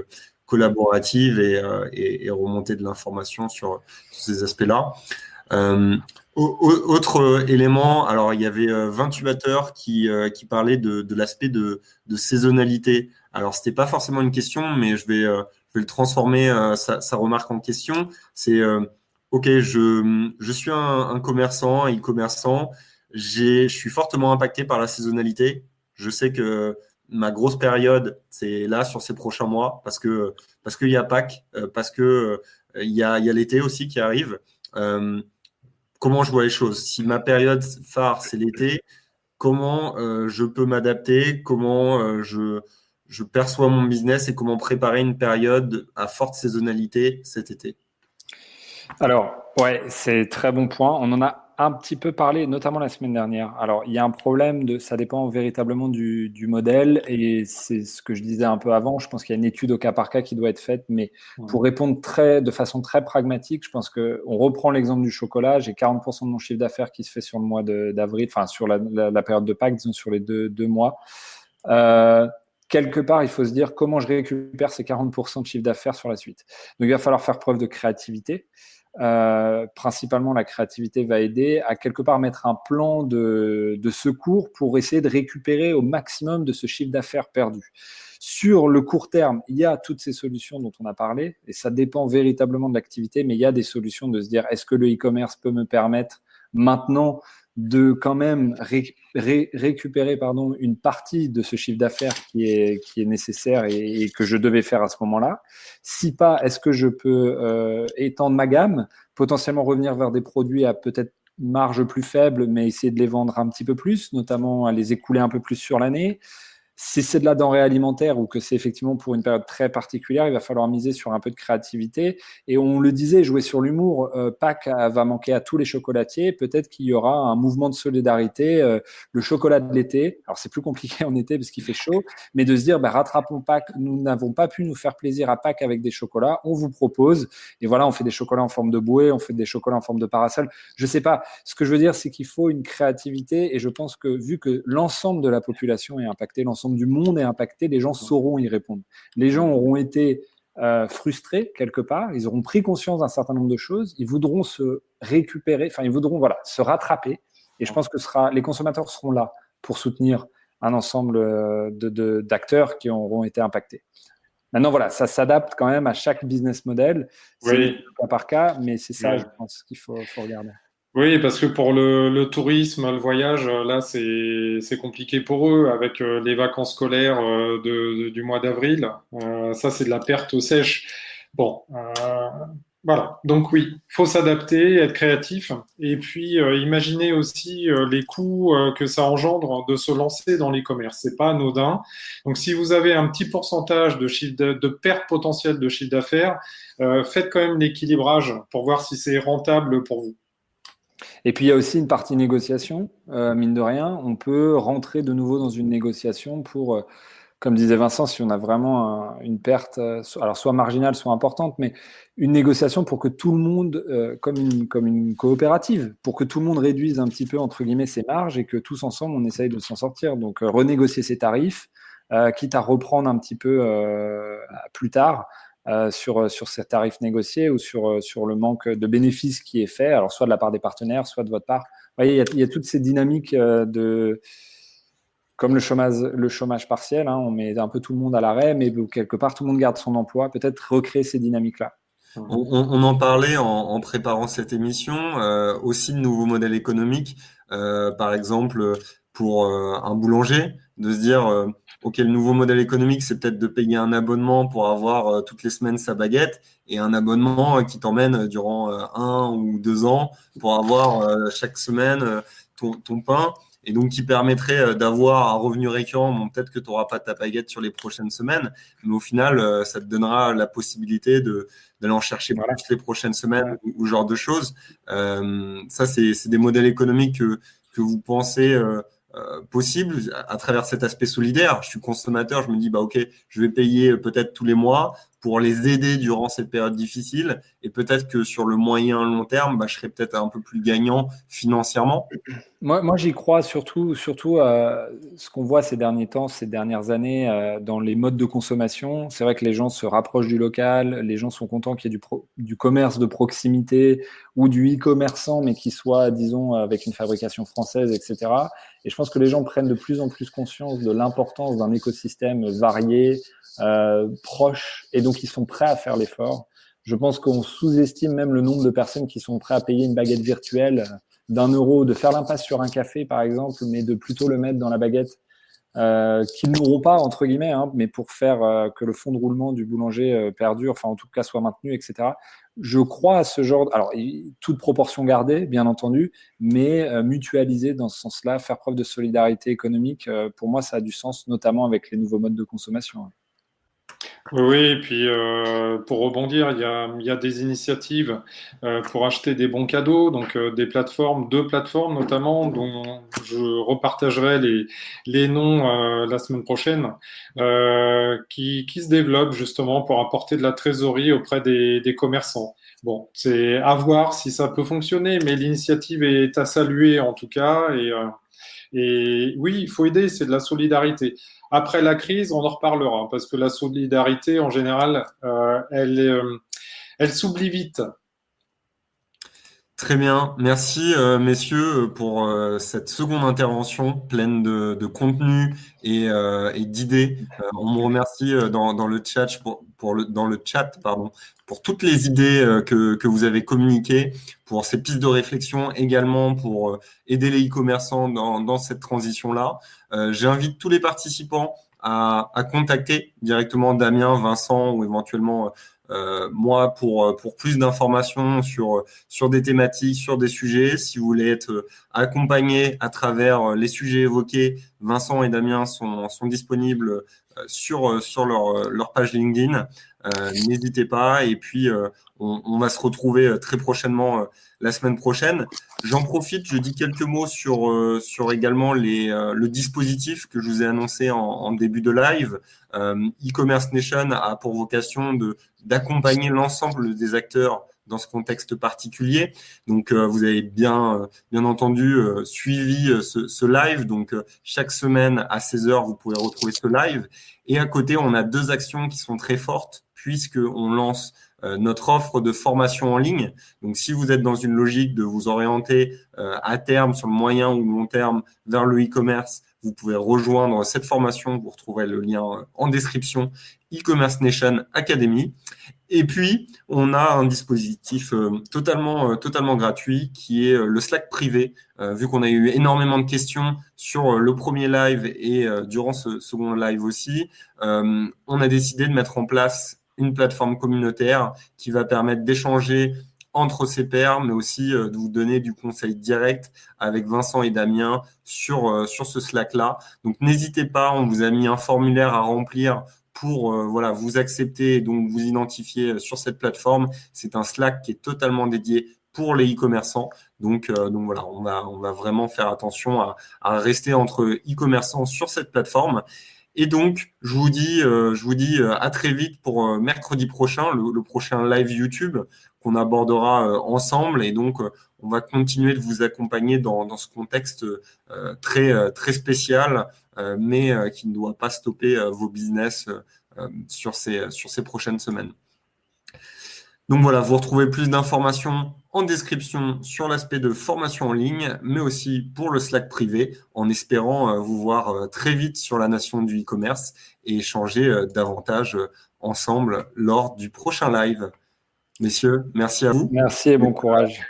collaborative et remonter de l'information sur ces aspects-là. Autre élément, alors il y avait 28 batteurs qui parlaient de l'aspect de saisonnalité. Alors c'était pas forcément une question, mais je vais le transformer sa remarque en question. C'est ok, je suis un commerçant, un e-commerçant, je suis fortement impacté par la saisonnalité. Je sais que ma grosse période, c'est là sur ces prochains mois parce qu'il y a Pâques, parce que il y a l'été aussi qui arrive. Euh, Comment je vois les choses? Si ma période phare, c'est l'été, comment je peux m'adapter? Comment je perçois mon business et comment préparer une période à forte saisonnalité cet été? Alors, ouais, c'est très bon point. On en a un petit peu parlé, notamment la semaine dernière. Alors, il y a un problème ça dépend véritablement du modèle et c'est ce que je disais un peu avant. Je pense qu'il y a une étude au cas par cas qui doit être faite, mais pour répondre de façon très pragmatique, je pense que on reprend l'exemple du chocolat. J'ai 40% de mon chiffre d'affaires qui se fait sur le mois d'avril, enfin, sur la période de Pâques, disons, sur les deux mois. Quelque part, il faut se dire comment je récupère ces 40% de chiffre d'affaires sur la suite. Donc, il va falloir faire preuve de créativité. Principalement, la créativité va aider à quelque part mettre un plan de secours pour essayer de récupérer au maximum de ce chiffre d'affaires perdu. Sur le court terme, il y a toutes ces solutions dont on a parlé et ça dépend véritablement de l'activité, mais il y a des solutions de se dire est-ce que le e-commerce peut me permettre maintenant de quand même récupérer une partie de ce chiffre d'affaires qui est nécessaire et que je devais faire à ce moment-là. Si pas, est-ce que je peux étendre ma gamme, potentiellement revenir vers des produits à peut-être marge plus faible, mais essayer de les vendre un petit peu plus, notamment à les écouler un peu plus sur l'année. Si c'est de la denrée alimentaire ou que c'est effectivement pour une période très particulière, il va falloir miser sur un peu de créativité. Et on le disait, jouer sur l'humour. Pâques va manquer à tous les chocolatiers. Peut-être qu'il y aura un mouvement de solidarité, le chocolat de l'été. Alors c'est plus compliqué en été parce qu'il fait chaud, mais de se dire, rattrapons Pâques. Nous n'avons pas pu nous faire plaisir à Pâques avec des chocolats. On vous propose. Et voilà, on fait des chocolats en forme de bouée, on fait des chocolats en forme de parasol. Je sais pas. Ce que je veux dire, c'est qu'il faut une créativité. Et je pense que vu que l'ensemble de la population est impactée, l'ensemble du monde est impacté, les gens sauront y répondre. Les gens auront été frustrés quelque part, ils auront pris conscience d'un certain nombre de choses, ils voudront se récupérer, enfin ils voudront se rattraper. Et je pense que les consommateurs seront là pour soutenir un ensemble d'acteurs qui auront été impactés. Maintenant, voilà, ça s'adapte quand même à chaque business model. C'est cas par cas, mais c'est ça, je pense, qu'il faut regarder. Oui, parce que pour le tourisme, le voyage, là, c'est compliqué pour eux avec les vacances scolaires du mois d'avril. Ça, c'est de la perte sèche. Bon, voilà. Donc oui, faut s'adapter, être créatif, et puis imaginer aussi les coûts que ça engendre de se lancer dans l'e-commerce. C'est pas anodin. Donc si vous avez un petit pourcentage de perte potentielle de chiffre d'affaires, faites quand même l'équilibrage pour voir si c'est rentable pour vous. Et puis, il y a aussi une partie négociation, mine de rien. On peut rentrer de nouveau dans une négociation pour, comme disait Vincent, si on a vraiment une perte, alors soit marginale, soit importante, mais une négociation pour que tout le monde, comme une coopérative, pour que tout le monde réduise un petit peu, entre guillemets, ses marges et que tous ensemble, on essaye de s'en sortir. Donc, renégocier ses tarifs, quitte à reprendre un petit peu plus tard. sur ces tarifs négociés ou sur le manque de bénéfices qui est fait, alors soit de la part des partenaires, soit de votre part. Vous voyez, il y a toutes ces dynamiques comme le chômage partiel, hein, on met un peu tout le monde à l'arrêt, mais quelque part, tout le monde garde son emploi. Peut-être recréer ces dynamiques-là. On en parlait en préparant cette émission, aussi de nouveaux modèles économiques, par exemple pour un boulanger, de se dire, OK, le nouveau modèle économique, c'est peut-être de payer un abonnement pour avoir toutes les semaines sa baguette et un abonnement qui t'emmène durant 1 ou 2 ans pour avoir chaque semaine ton pain. Et donc, qui permettrait d'avoir un revenu récurrent. Bon, peut-être que tu n'auras pas ta baguette sur les prochaines semaines, mais au final, ça te donnera la possibilité d'aller en chercher Voilà. plus les prochaines semaines ou genre de choses. Ça, c'est des modèles économiques que vous pensez possibles à travers cet aspect solidaire. Je suis consommateur, je me dis, bah, OK, je vais payer peut-être tous les mois pour les aider durant cette période difficile. Et peut-être que sur le moyen long terme, bah, je serai peut-être un peu plus gagnant financièrement. Moi j'y crois surtout ce qu'on voit ces derniers temps, ces dernières années dans les modes de consommation. C'est vrai que les gens se rapprochent du local, les gens sont contents qu'il y ait du commerce de proximité ou du e-commerçant, mais qui soit, disons, avec une fabrication française, etc. Et je pense que les gens prennent de plus en plus conscience de l'importance d'un écosystème varié, proche, et donc ils sont prêts à faire l'effort. Je pense qu'on sous-estime même le nombre de personnes qui sont prêtes à payer une baguette virtuelle d'1 euro, de faire l'impasse sur un café, par exemple, mais de plutôt le mettre dans la baguette qu'ils n'auront pas, entre guillemets, hein, mais pour faire que le fond de roulement du boulanger perdure, enfin en tout cas soit maintenu, etc. Je crois à ce genre, alors toute proportion gardée, bien entendu, mais mutualiser dans ce sens-là, faire preuve de solidarité économique, pour moi ça a du sens, notamment avec les nouveaux modes de consommation. Oui, et puis pour rebondir, il y a des initiatives pour acheter des bons cadeaux, donc des plateformes, 2 plateformes notamment, dont je repartagerai les noms la semaine prochaine, qui se développent justement pour apporter de la trésorerie auprès des commerçants. Bon, c'est à voir si ça peut fonctionner, mais l'initiative est à saluer en tout cas, et oui, il faut aider, c'est de la solidarité. Après la crise, on en reparlera, parce que la solidarité, en général, elle s'oublie vite. Très bien, merci messieurs pour cette seconde intervention pleine de contenu et d'idées. On me remercie dans le chat dans le chat pardon pour toutes les idées que vous avez communiquées, pour ces pistes de réflexion également pour aider les e-commerçants dans cette transition-là. J'invite tous les participants à contacter directement Damien, Vincent ou éventuellement moi pour plus d'informations sur des thématiques, sur des sujets. Si vous voulez être accompagné à travers les sujets évoqués, Vincent et Damien sont disponibles sur leur page LinkedIn. N'hésitez pas. Et puis, on va se retrouver très prochainement la semaine prochaine. J'en profite, je dis quelques mots sur également le dispositif que je vous ai annoncé en début de live. E-Commerce Nation a pour vocation d'accompagner l'ensemble des acteurs dans ce contexte particulier. Donc, vous avez bien entendu suivi ce live. Donc, chaque semaine à 16h, vous pouvez retrouver ce live. Et à côté, on a 2 actions qui sont très fortes puisqu'on lance notre offre de formation en ligne. Donc, si vous êtes dans une logique de vous orienter à terme, sur le moyen ou long terme, vers le e-commerce, vous pouvez rejoindre cette formation. Vous retrouverez le lien en description, e-commerce Nation Academy. Et puis, on a un dispositif totalement gratuit qui est le Slack privé. Vu qu'on a eu énormément de questions sur le premier live et durant ce second live aussi, on a décidé de mettre en place une plateforme communautaire qui va permettre d'échanger entre ses pairs, mais aussi de vous donner du conseil direct avec Vincent et Damien sur ce Slack-là. Donc, n'hésitez pas, on vous a mis un formulaire à remplir pour vous accepter et donc vous identifier sur cette plateforme. C'est un Slack qui est totalement dédié pour les e-commerçants. Donc voilà, on va vraiment faire attention à rester entre e-commerçants sur cette plateforme. Et donc, je vous dis à très vite pour mercredi prochain, le prochain live YouTube qu'on abordera ensemble. Et donc, on va continuer de vous accompagner dans ce contexte très spécial, mais qui ne doit pas stopper vos business sur ces prochaines semaines. Donc voilà, vous retrouvez plus d'informations en description sur l'aspect de formation en ligne, mais aussi pour le Slack privé, en espérant vous voir très vite sur la nation du e-commerce et échanger davantage ensemble lors du prochain live. Messieurs, merci à vous. Merci et bon courage.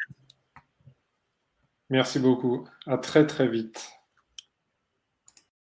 Merci beaucoup. À très très vite.